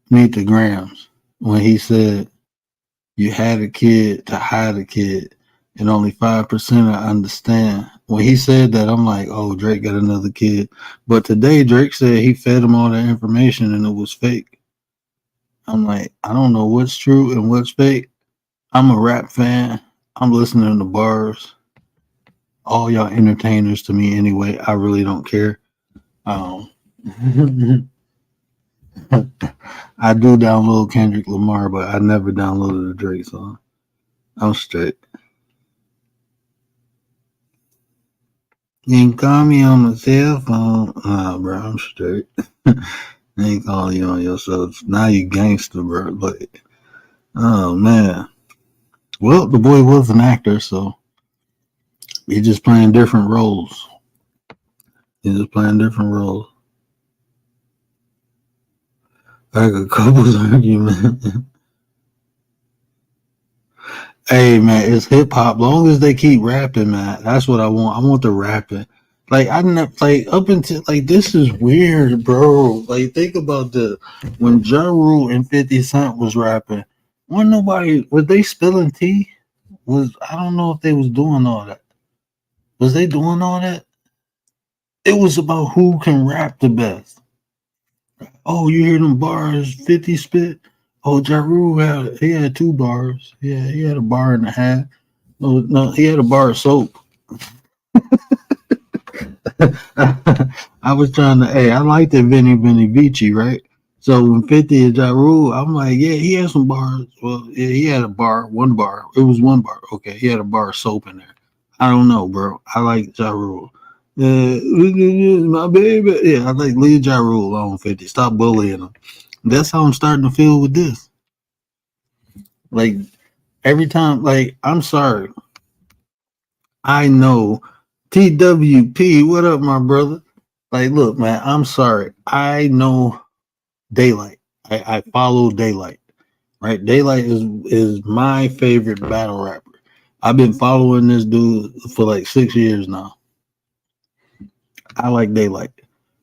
Meet the Grams when he said, you had a kid to hide a kid, and only 5% I understand. When he said that, I'm like, oh, Drake got another kid. But today, Drake said he fed him all that information and it was fake. I'm like, I don't know what's true and what's fake. I'm a rap fan. I'm listening to bars. All y'all entertainers to me anyway. I really don't care. I do download Kendrick Lamar, but I never downloaded a Drake song. I'm straight. You can call me on my cell phone. Nah, bro, I'm straight. I ain't calling you on yourself. Now you gangster, bro. But, oh, man. Well, the boy was an actor, so he's just playing different roles. He's just playing different roles. Like a couple's argument. Hey man, it's hip hop. Long as they keep rapping, man, that's what I want. I want the rapping. Like I never like up until like this is weird, bro. Like think about this. When Ja Rule and 50 Cent was rapping, was they spilling tea? I don't know if they was doing all that. Was they doing all that? It was about who can rap the best. Oh, you hear them bars 50 spit? Oh, Ja Rule had 2 bars. Yeah, he had a bar and a half. No, he had a bar of soap. I was trying to, hey, I liked that Vinny Vici, right? So when 50 is Ja Rule, I'm like, yeah, he had some bars. Well, yeah, he had a bar, 1 bar. It was 1 bar. Okay, he had a bar of soap in there. I don't know, bro. I like Ja Rule. My baby. Yeah, I like leave Ja Rule alone, 50. Stop bullying him. That's how I'm starting to feel with this. Like, every time, like, I'm sorry. I know TWP, what up, my brother? Like, look, man, I'm sorry. I know Daylight. I follow Daylight, right? Daylight is my favorite battle rapper. I've been following this dude for like 6 years now. I like Daylight,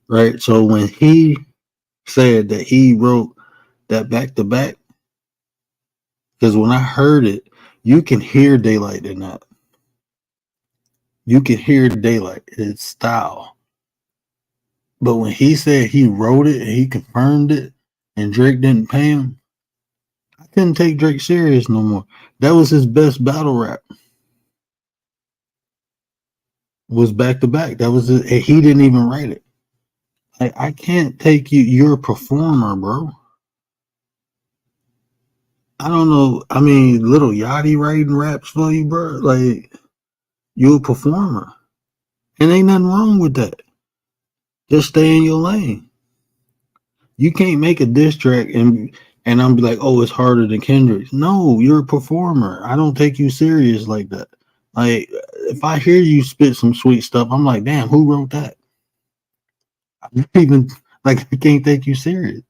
right? So when he said that he wrote that back to back, because when I heard it, you can hear Daylight in that. You can hear Daylight, its style. But when he said he wrote it and he confirmed it and Drake didn't pay him, I couldn't take Drake serious no more. That was his best battle rap. Was back to back. That was it. He didn't even write it. Like I can't take you. You're a performer, bro. I don't know. I mean, Little Yachty writing raps for you, bro. Like you're a performer, and ain't nothing wrong with that. Just stay in your lane. You can't make a diss track and I'm be like, oh, it's harder than Kendrick's. No, you're a performer. I don't take you serious like that. Like if I hear you spit some sweet stuff, I'm like, damn, who wrote that? I can't take you serious.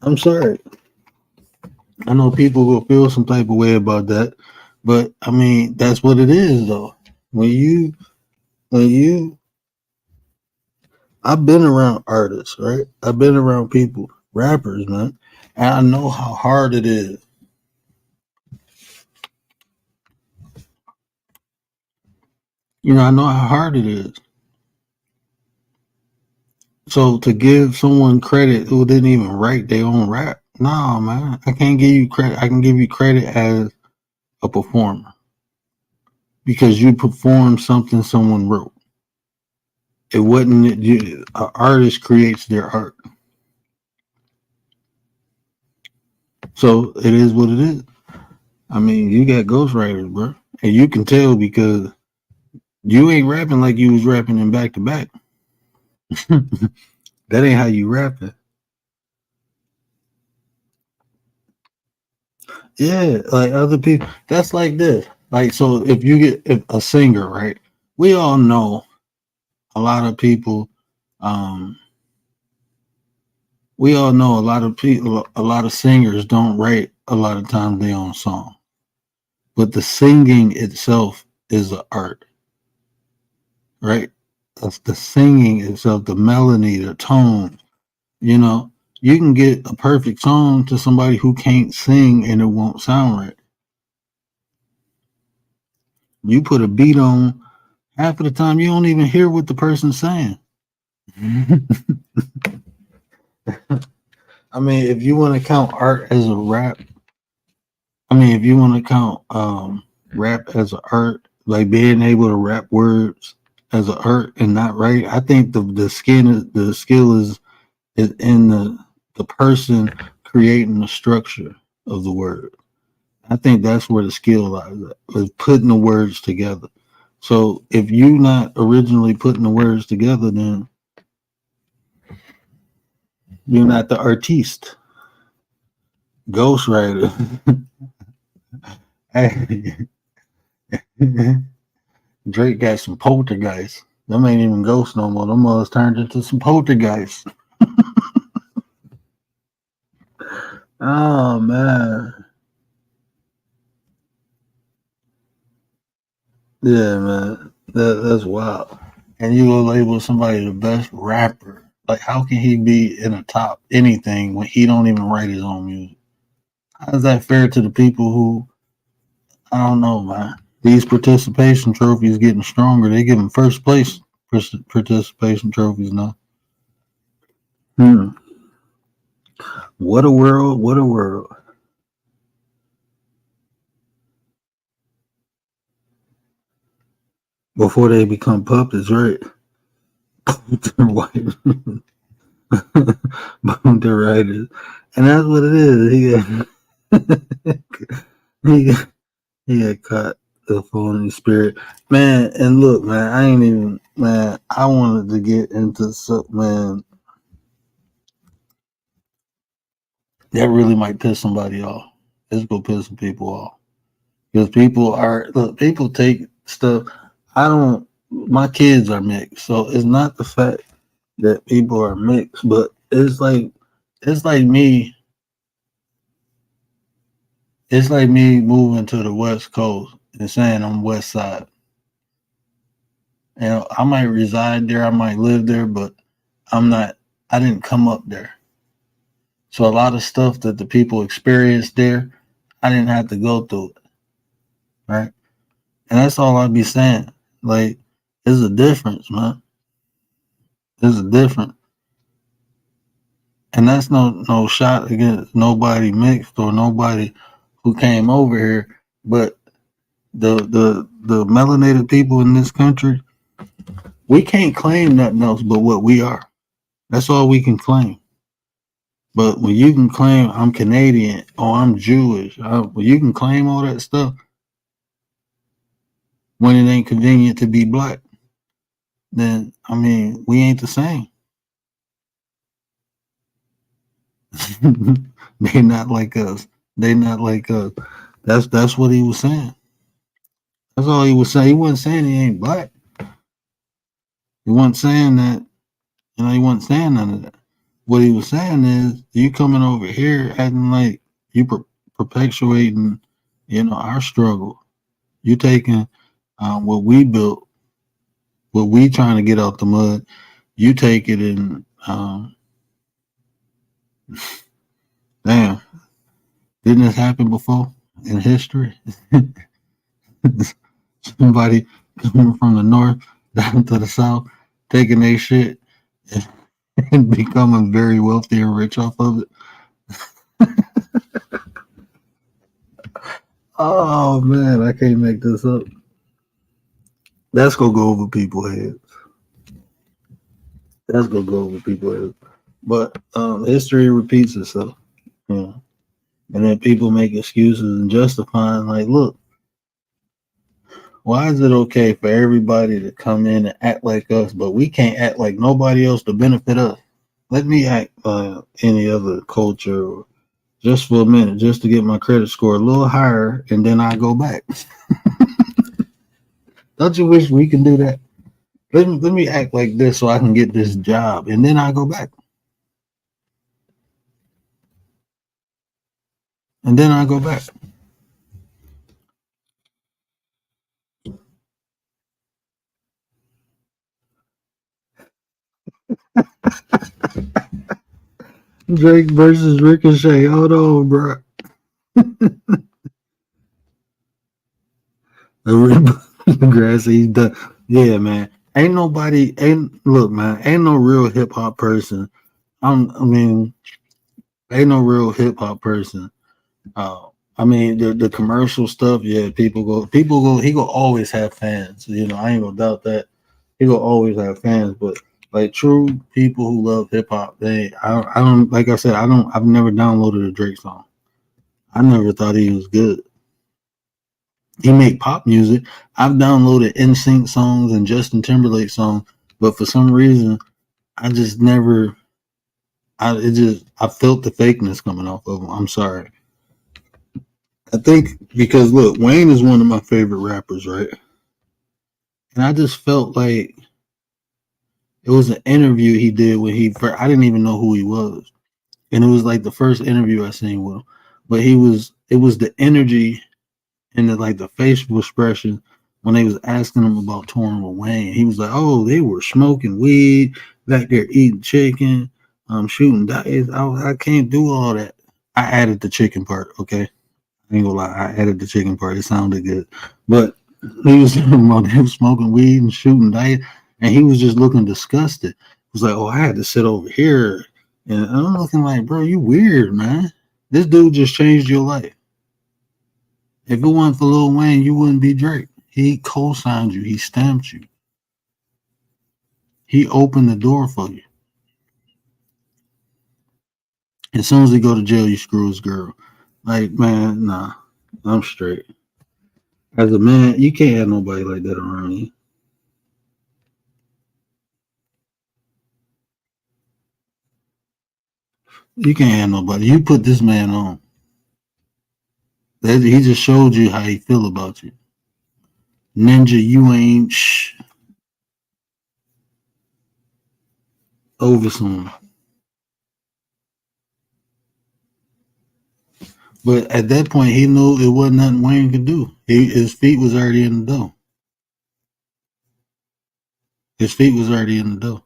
I'm sorry. I know people will feel some type of way about that, but I mean that's what it is though. When you I've been around artists, right? I've been around people, rappers, man, and I know how hard it is. I know how hard it is. So to give someone credit who didn't even write their own rap, no, man, I can't give you credit. I can give you credit as a performer because you performed something someone wrote. It wasn't you. An artist creates their art, so it is what it is. I mean, you got ghostwriters, bro, and you can tell because you ain't rapping like you was rapping in back to back. That ain't how you rapping. Yeah, like other people. That's like this. Like so, if you get if a singer, right? We all know a lot of people. Um, we all know a lot of people. A lot of singers don't write a lot of times their own song, but the singing itself is an art, right? That's the singing itself, the melody, the tone. You know, you can get a perfect song to somebody who can't sing and it won't sound right. You put a beat on, half of the time you don't even hear what the person's saying. I mean, if you want to count art as a rap, I mean, if you want to count rap as an art, like being able to rap words as an art and not write, I think the skill is in the person creating the structure of the word. I think that's where the skill lies, is putting the words together. So if you not originally putting the words together, then you're not the artiste, ghostwriter. Hey, Drake got some poltergeists. Them ain't even ghosts no more. Them mothers turned into some poltergeists. Oh man, yeah, man, that's wild. And you will label somebody the best rapper. Like, how can he be in the top anything when he don't even write his own music? How is that fair to the people who? I don't know, man. These participation trophies getting stronger. They giving first place participation trophies now. Hmm. What a world! What a world! Before they become puppets, right? White, the writers, and that's what it is. He got, he got caught the phone in spirit, man. And look, man, I ain't even, man. I wanted to get into something, man. That really might piss somebody off. It's gonna piss some people off because people take stuff. I don't. My kids are mixed, so it's not the fact that people are mixed, but it's like me. It's like me moving to the West Coast and saying I'm West Side. I might reside there, I might live there, but I'm not. I didn't come up there, so a lot of stuff that the people experienced there, I didn't have to go through it, right? And that's all I'd be saying. Like, there's a difference, man. There's a difference, and that's no shot against nobody mixed or nobody who came over here, but the melanated people in this country, we can't claim nothing else but what we are. That's all we can claim. But when you can claim I'm Canadian or I'm Jewish, when you can claim all that stuff when it ain't convenient to be black, then I mean we ain't the same. They not like us. They not like us. That's what he was saying. That's all he was saying. He wasn't saying he ain't black. He wasn't saying that. He wasn't saying none of that. What he was saying is, you coming over here acting like you perpetuating, our struggle. You taking what we built, what we trying to get out the mud. You take it and damn, didn't this happen before in history? Somebody coming from the north down to the south, taking their shit and becoming very wealthy and rich off of it. Oh man, I can't make this up. That's gonna go over people's heads. That's gonna go over people's heads. But history repeats itself, and then people make excuses and justifying, like, look, why is it okay for everybody to come in and act like us, but we can't act like nobody else to benefit us? Let me act any other culture, or just for a minute, just to get my credit score a little higher, and then I go back. Don't you wish we can do that? Let me act like this so I can get this job, and then I go back. And then I go back. Drake versus Ricochet. Hold on, bro. The grass he's done. Yeah, man. Look, man, ain't no real hip hop person. I mean, ain't no real hip hop person. I mean, the commercial stuff, yeah, people go. He go always have fans. I ain't gonna doubt that. He will always have fans, but like true people who love hip hop, I don't, like I said, I've never downloaded a Drake song. I never thought he was good. He make pop music. I've downloaded NSYNC songs and Justin Timberlake songs, but for some reason, I just never. I felt the fakeness coming off of him. I'm sorry. I think because look, Wayne is one of my favorite rappers, right? And I just felt like it was an interview he did when I didn't even know who he was. And it was like the first interview I seen with him. But it was the energy and the facial expression when they was asking him about touring with Wayne. He was like, oh, they were smoking weed, back there eating chicken, shooting dice. I can't do all that. I added the chicken part, okay? I ain't gonna lie, I added the chicken part. It sounded good. But he was talking about him smoking weed and shooting dice, and he was just looking disgusted. He was like, oh, I had to sit over here. And I'm looking like, bro, you weird, man. This dude just changed your life. If it wasn't for Lil Wayne, you wouldn't be Drake. He co-signed you. He stamped you. He opened the door for you. As soon as he go to jail, you screw his girl. Like, man, nah, I'm straight. As a man, you can't have nobody like that around you. You can't have nobody. You put this man on. He just showed you how he feel about you. Ninja, you ain't over someone. But at that point, he knew it wasn't nothing Wayne could do. His feet was already in the dough. His feet was already in the dough.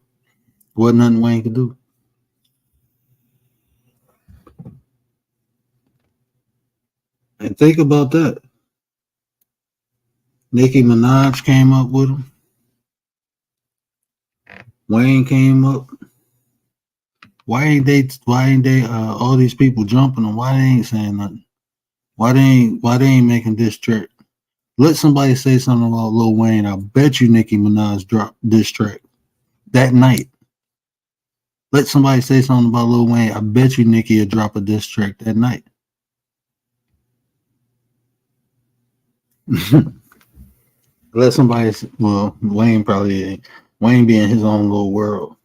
Wasn't nothing Wayne could do. And think about that. Nicki Minaj came up with him. Wayne came up. Why ain't they all these people jumping them? Why they ain't saying nothing? Why they ain't making diss track? Let somebody say something about Lil Wayne. I bet you Nicki Minaj dropped diss track that night. Let somebody say something about Lil Wayne. I bet you Nicki would drop a diss track that night. Let somebody, well, Wayne probably ain't. Wayne be in his own little world.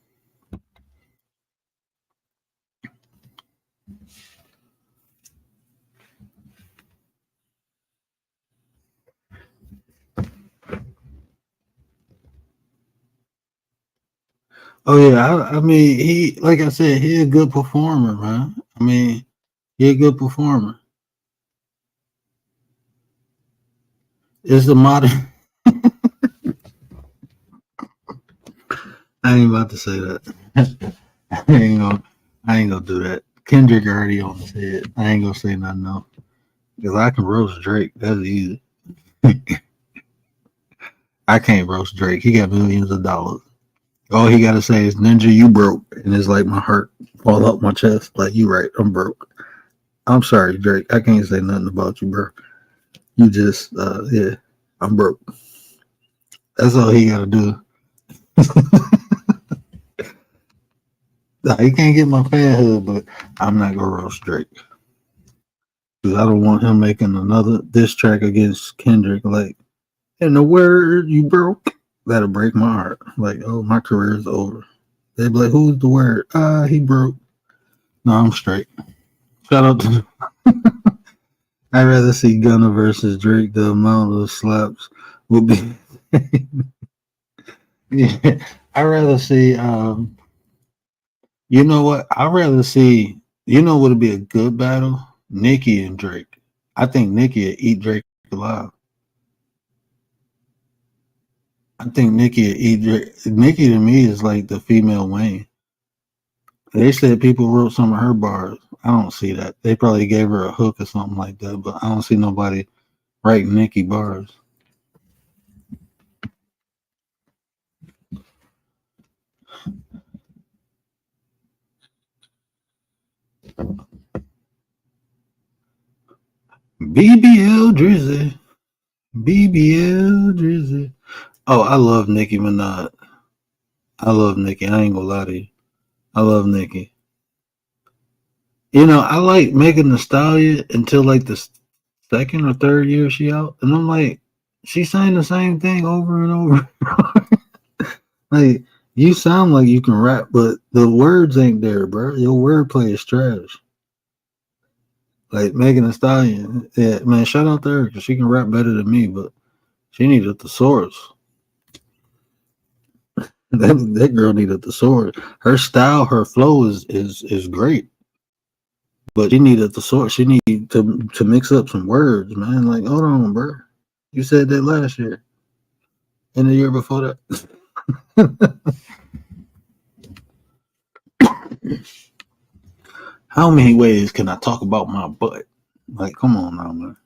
Oh yeah, I mean, like I said, he a good performer, man. I mean, he a good performer. It's the modern. I ain't about to say that. I ain't gonna. I ain't gonna do that. Kendrick already on his head. I ain't gonna say nothing else. Cause I can roast Drake. That's easy. I can't roast Drake. He got millions of dollars. All he gotta say is "Ninja, you broke," and it's like my heart fall out my chest. Like you right, I'm broke. I'm sorry, Drake. I can't say nothing about you, bro. You just, yeah, I'm broke. That's all he gotta do. Nah, he can't get my fanhood, but I'm not gonna roast Drake because I don't want him making another diss track against Kendrick. Like, in the word you broke, that'll break my heart. Like, oh, my career is over. They be like, who's the word? He broke. No, I'm straight. Shout out to. I'd rather see Gunna versus Drake. The amount of slaps would be. Yeah, I'd rather see. You know what? I'd rather see. You know what would be a good battle? Nicki and Drake. I think Nicki would eat Drake alive. I think Nicki would eat Drake. Nicki to me is like the female Wayne. They said people wrote some of her bars. I don't see that. They probably gave her a hook or something like that, but I don't see nobody writing Nicki bars. BBL Drizzy. BBL Drizzy. Oh, I love Nicki Minaj. I love Nicki. I ain't gonna lie to you. I love Nicki. You know, I like Megan Thee Stallion until like the second or third year she out, and I'm like, she's saying the same thing over and over. Like, you sound like you can rap, but the words ain't there, bro. Your wordplay is trash. Like Megan Thee Stallion, yeah, man. Shout out to her because she can rap better than me, but she needed a thesaurus. That girl needed a thesaurus. Her style, her flow is great, but she needed a thesaurus. She needed to mix up some words, man. Like, hold on, bro. You said that last year and the year before that. How many ways can I talk about my butt? Like, come on now, man.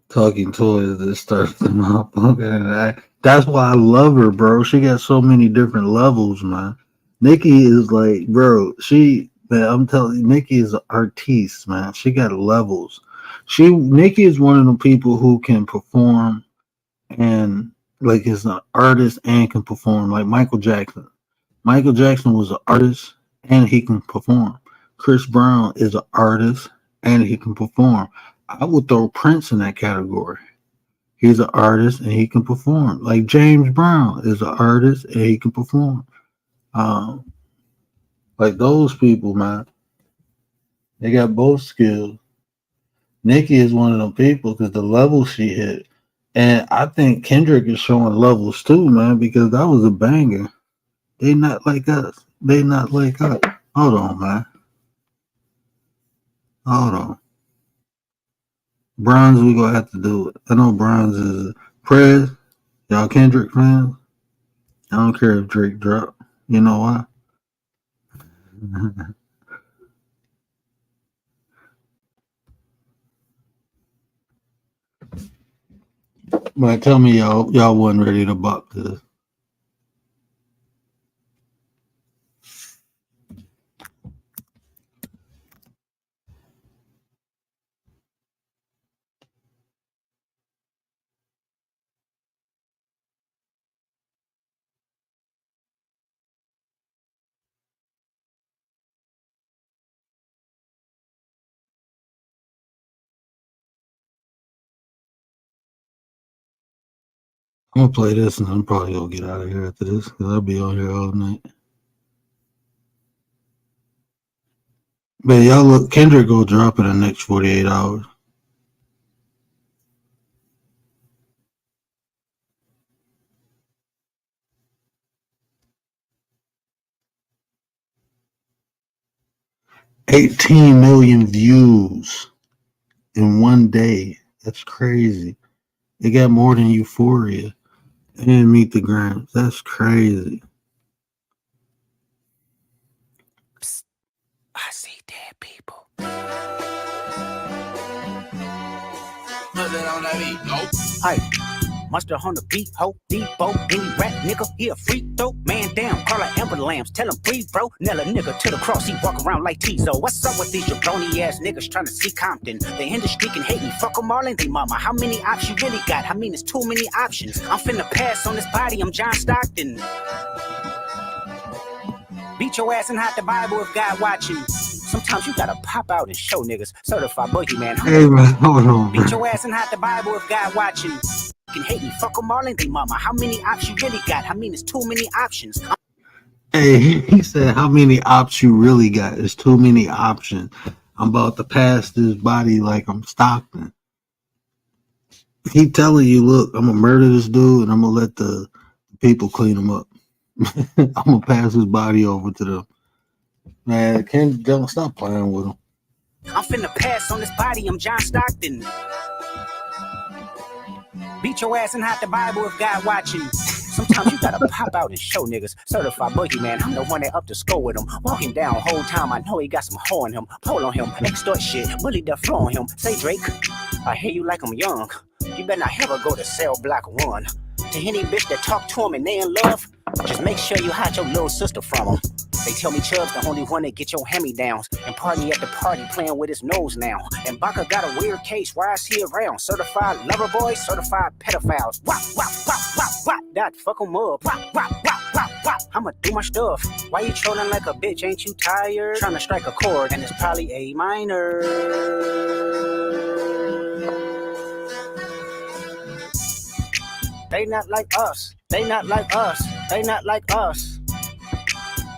Talking toys that starts them up. Okay, that's why I love her, bro. She got so many different levels, man. Nikki is like, bro. Man, I'm telling you, Nikki is an artiste, man. She got levels. Nikki is one of the people who can perform and like is an artist and can perform, like Michael Jackson. Michael Jackson was an artist and he can perform. Chris Brown is an artist and he can perform. I would throw Prince in that category. He's an artist and he can perform. Like James Brown is an artist and he can perform. Um, like those people, man, they got both skills. Nicki is one of them people because the level she hit. And I think Kendrick is showing levels too, man, because that was a banger. They not like us. They not like us. Hold on, man. Hold on. Bronze, we gonna have to do it. I know Bronze is Prez. Y'all Kendrick fans. I don't care if Drake drop. You know why? But tell me y'all wasn't ready to buck this. I'm gonna play this and I'm probably gonna get out of here after this because I'll be on here all night. But y'all look, Kendrick will drop in the next 48 hours. 18 million views in one day. That's crazy. It got more than Euphoria and Meet the Grams. That's crazy. Psst, I see dead people. Hey, Mustard on the beat, ho, Depot, any rap nigga, he a freak though. Man down, call her Amber Lambs, tell him breathe, bro. Nella nigga to the cross, he walk around like Tizo. What's up with these jabroni ass niggas trying to see Compton? They industry can hate me, fuck them all and they mama. How many options you really got? I mean, it's too many options. I'm finna pass on this body, I'm John Stockton. Beat your ass and hide the Bible if God watching. Sometimes you gotta pop out and show niggas. Certified boogeyman. Hey man, hold on. Beat your ass and hide the Bible if God watching. Can hate me, fuck them all and they mama. How many options you really got? I mean, it's too many options. Hey, he said, how many ops you really got? It's too many options. I'm about to pass this body like I'm Stockton. He telling you, look, I'm gonna murder this dude and I'm gonna let the people clean him up. I'm gonna pass his body over to them. Man, don't stop playing with him. I'm finna pass on this body, I'm John Stockton. Beat your ass and hide the Bible if God watching. Sometimes you gotta pop out and show niggas. Certified boogeyman, I'm the one that up to score with him. Walk him down whole time, I know he got some hoe on him. Pull on him, extort shit, bully the floor on him. Say Drake, I hear you like I'm young. You better not ever go to cell block 1. To any bitch that talk to him and they in love, just make sure you hide your little sister from him. They tell me Chubb's the only one that get your hand-me-downs. And party at the party playing with his nose now. And Baka got a weird case, why is he around? Certified lover boys, certified pedophiles. Wop, wop, wop, wop, wop. That fuck him up. Wop, wop, wop, wop, wop. I'ma do my stuff. Why you trolling like a bitch? Ain't you tired? Trying to strike a chord and it's probably A minor. They not like us. They not like us. They not like us.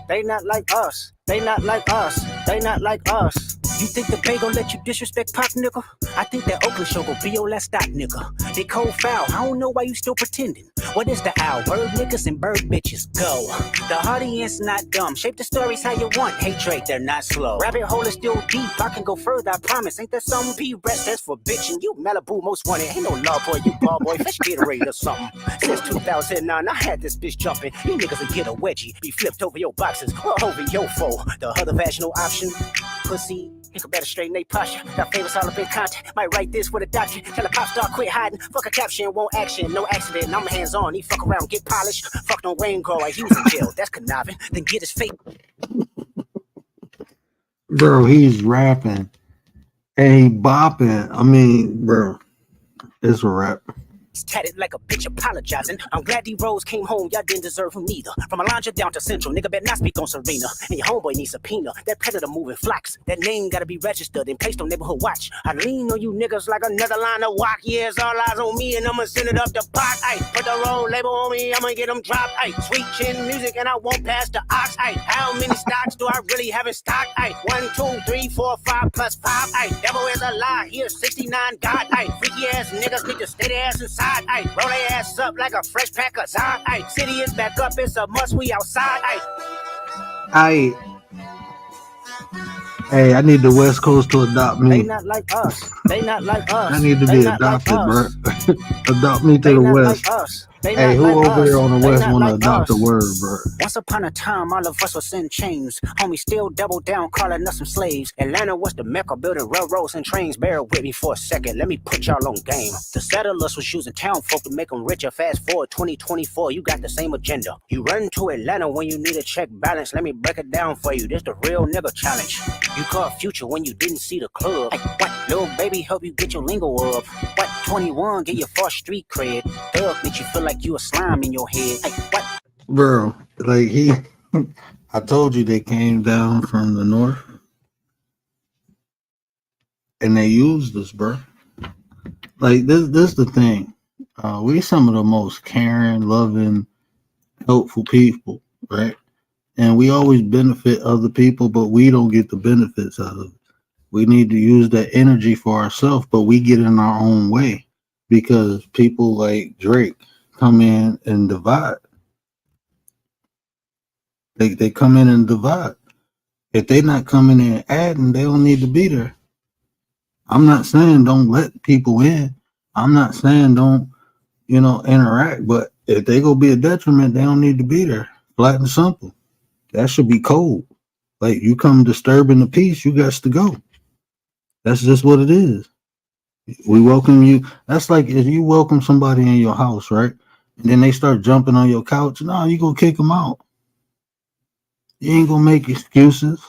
They not like us. They not like us. They not like us. You think the Bay gon' let you disrespect Pop, nigga? I think that Oakland show gon' be your last stop, nigga. They cold foul. I don't know why you still pretending. What is the owl? Bird niggas and bird bitches. Go. The audience not dumb. Shape the stories how you want. Hey Drake, they're not slow. Rabbit hole is still deep. I can go further, I promise. Ain't that something? P-Rest, that's for bitching. You Malibu most wanted. Ain't no law boy, you ball boy. Fish Gatorade or something. Since 2009, I had this bitch jumping. You niggas will get a wedgie. Be flipped over your boxes or over your foe. The other vaginal option, pussy. Nigga better straighten they posture. Got favors all up in content. Might write this with a doctrine. Tell a pop star quit hiding. Fuck a caption, won't action. No accident. I'm hands on. He fuck around, get polished. Fuck no rain grow. He was in jail. That's conniving. Then get his face. Bro, he's rapping and he bopping. I mean, bro, it's a rap. Tatted like a bitch apologizing. I'm glad D-Rose came home, y'all didn't deserve him neither. From Alondra down to Central, nigga better not speak on Serena. And your homeboy needs subpoena. That predator moving flocks. That name gotta be registered and placed on neighborhood watch. I lean on you niggas like another line of walk. Yeah, it's all eyes on me and I'ma send it up the pot. Ay, put the roll label on me, I'ma get them dropped. Ay, sweet chin music and I won't pass the ox. Ay, how many stocks do I really have in stock? Ay, 1, 2, 3, 4, 5 plus 5. Ay, devil is a lie, here's 69 God. Ay, freaky ass niggas need to stay their ass inside. Ay, roll their ass up like a fresh pack of Zod. Ay, city is back up, it's a must, we outside. Ay. Hey, I need the West Coast to adopt me. They not like us. They not like us. I need to be adopted, bro. Adopt me to the West. Like us. Hey, who over there on the West want to adopt the word, bro? Once upon a time, all of us was in chains. Homie still double down, calling us some slaves. Atlanta was the Mecca, building railroads and trains. Bear with me for a second, let me put y'all on game. The settlers was using town folk to make them richer. Fast forward 2024, you got the same agenda. You run to Atlanta when you need a check balance. Let me break it down for you, this the real nigga challenge. You caught Future when you didn't see the club. Hey, what? Little baby help you get your lingo up. What? 21 get your false street cred. Thug makes you feel like you a slime in your head. Hey, what? Bro, like I told you they came down from the north and they used us, bro. Like this the thing. We some of the most caring, loving, helpful people, right? And we always benefit other people, but we don't get the benefits out of it. We need to use that energy for ourselves, but we get in our own way because people like Drake come in and divide. They come in and divide. If they not coming in and adding, they don't need to be there. I'm not saying don't let people in. I'm not saying don't, interact. But if they go be a detriment, they don't need to be there. Flat and simple. That should be cold. Like, you come disturbing the peace, you got to go. That's just what it is. We welcome you. That's like if you welcome somebody in your house, right? And then they start jumping on your couch. No, you gonna kick them out. You ain't gonna make excuses.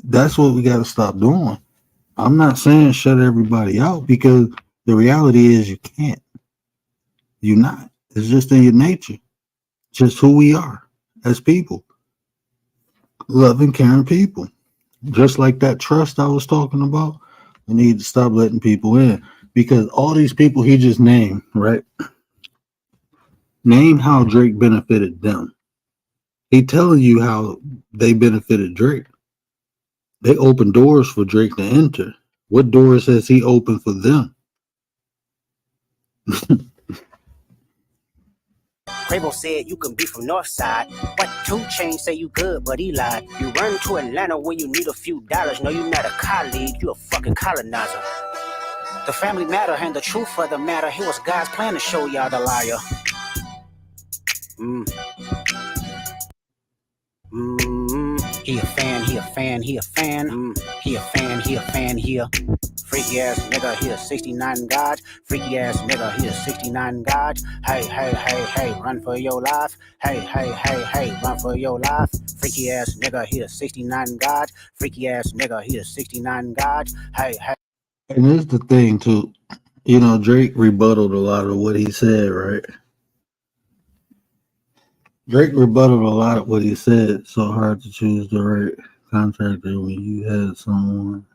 That's what we got to stop doing. I'm not saying shut everybody out, because the reality is you can't. You're not. It's just in your nature. Just who we are as people. Loving, caring people. Just like that trust I was talking about, we need to stop letting people in, because all these people he just named, right? Name how Drake benefited them. He telling you how they benefited Drake. They opened doors for Drake to enter. What doors has he opened for them? Quavo said you can be from Northside, but 2 Chainz say you good, but he lied. You run to Atlanta when you need a few dollars. No, you not a colleague, you a fucking colonizer. The family matter and the truth of the matter. Here was God's plan to show y'all the liar. He a fan, he a fan, he a fan. He a fan, he a fan, he a freaky ass nigga, he a 69 God. Freaky ass nigga, he a 69 God. Hey, hey, hey, hey, run for your life. Hey, hey, hey, hey, run for your life. Freaky ass nigga, he a 69 God. Freaky ass nigga, he a 69 God. Hey, hey. And here's the thing too. Drake rebutted a lot of what he said, right? Drake rebutted a lot of what he said. So hard to choose the right contractor when you had someone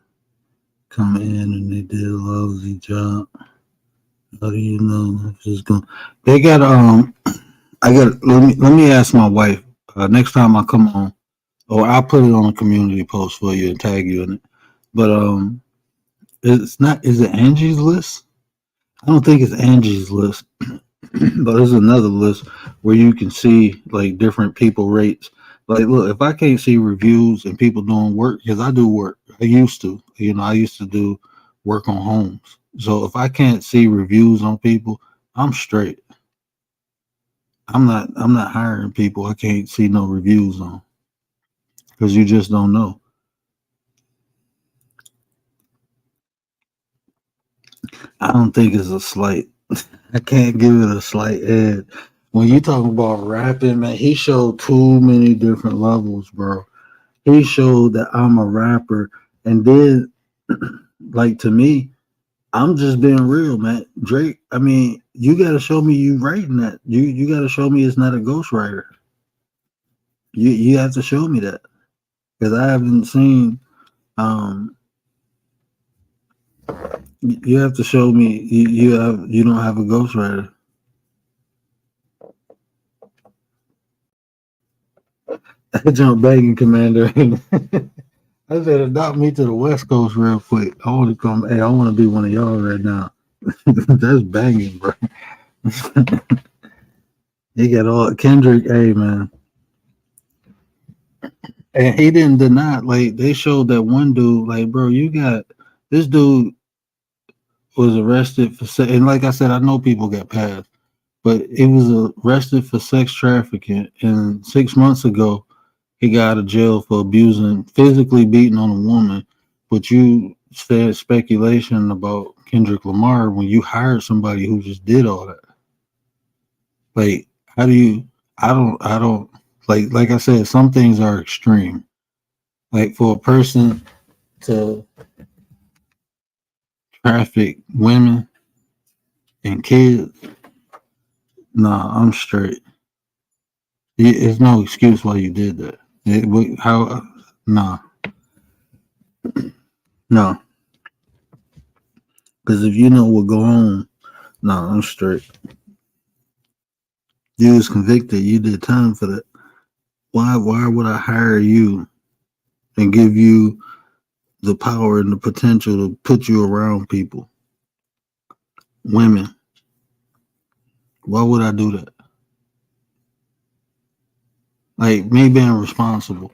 come in and they did a lousy job. How do you know if it's going? They got I got. Let me ask my wife next time I come on, or I'll put it on a community post for you and tag you in it. But it's not. Is it Angie's List? I don't think it's Angie's List. But there's another list where you can see like different people rates. Like, look, if I can't see reviews and people doing work, because I do work, I used to, I used to do work on homes. So if I can't see reviews on people, I'm straight. I'm not hiring people I can't see no reviews on, because you just don't know. I don't think it's a slight. I can't give it a slight edge. When you talking about rapping, man, he showed too many different levels, bro. He showed that I'm a rapper, and then, like, to me, I'm just being real, man. Drake, I mean, you got to show me you writing that. You got to show me it's not a ghostwriter. You have to show me that, because I haven't seen. You have to show me you don't have a ghostwriter. I jumped back in, Commander. I said, adopt me to the West Coast real quick. I want to come. Hey, I want to be one of y'all right now. That's banging, bro. He got all Kendrick. Hey, man. And he didn't deny. Like, they showed that one dude. Like, bro, you got this dude was arrested for. And like I said, I know people got passed, but he was arrested for sex trafficking. And 6 months ago, he got out of jail for physically beating on a woman. But you said speculation about Kendrick Lamar when you hired somebody who just did all that. Like, how do you? I don't like I said, some things are extreme. Like, for a person to traffic women and kids, nah, I'm straight. There's no excuse why you did that. How? Nah, no. Because if you know what go on, nah, I'm straight. You was convicted. You did time for that. Why would I hire you and give you the power and the potential to put you around people, women? Why would I do that? Like me being responsible.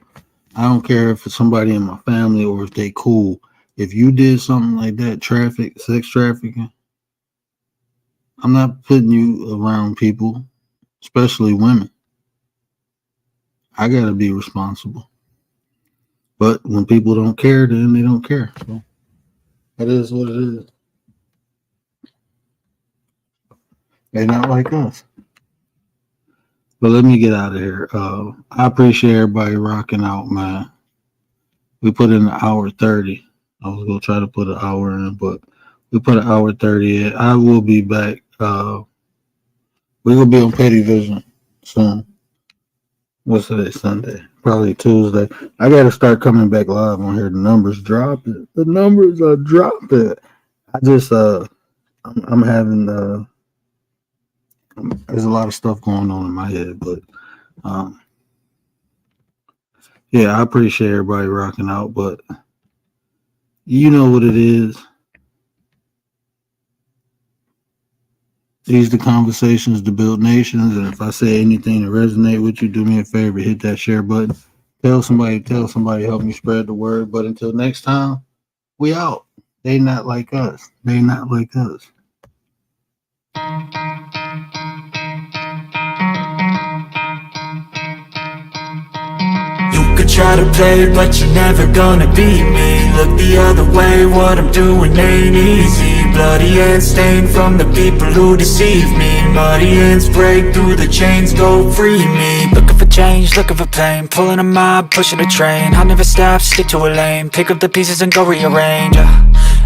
I don't care if it's somebody in my family or if they cool. If you did something like that, sex trafficking, I'm not putting you around people, especially women. I gotta be responsible. But when people don't care, then they don't care. So that is what it is. They're not like us. But let me get out of here. I appreciate everybody rocking out, man. We put in an hour 30. I was gonna try to put an hour in, but we put an hour 30 in. I will be back. We're gonna be on Petty Vision soon. What's today? Sunday. Probably Tuesday. I gotta start coming back live on here. The numbers dropping. The numbers are dropping. I just I'm having there's a lot of stuff going on in my head, but yeah, I appreciate everybody rocking out, but you know what it is. These are the conversations to build nations, and if I say anything to resonate with you, do me a favor, hit that share button. Tell somebody, help me spread the word. But until next time, we out. They not like us. They not like us. You could try to play, but you're never gonna beat me. Look the other way, what I'm doing ain't easy. Bloody hands stained from the people who deceive me. Muddy hands break through the chains, go free me. Looking for change, looking for pain, pulling a mob, pushing a train. I'll never stop, stick to a lane, pick up the pieces and go rearrange.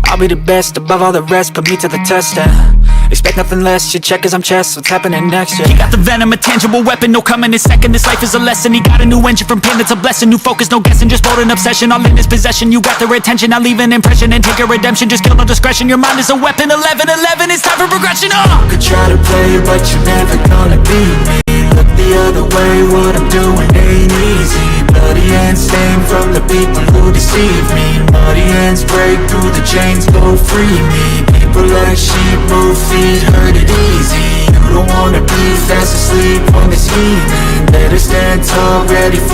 I'll be the best above all the rest, put me to the test and expect nothing less, you check as I'm chess, what's happening next, yeah. He got the venom, a tangible weapon, no coming in second. This life is a lesson, he got a new engine from pain, it's a blessing. New focus, no guessing, just bold and obsession, all in his possession. You got their attention, I'll leave an impression and take a redemption. Just kill no discretion, your mind is a weapon. 11-11, it's time for progression, You could try to play, but you're never gonna beat me. Look the other way, what I'm doing ain't easy. Bloody hands stained from the people who deceive me. Muddy hands break through the chains, go free me. People like sheep, move feet, hurt it easy. You don't wanna be fast asleep on this healing. Better stand tall, ready for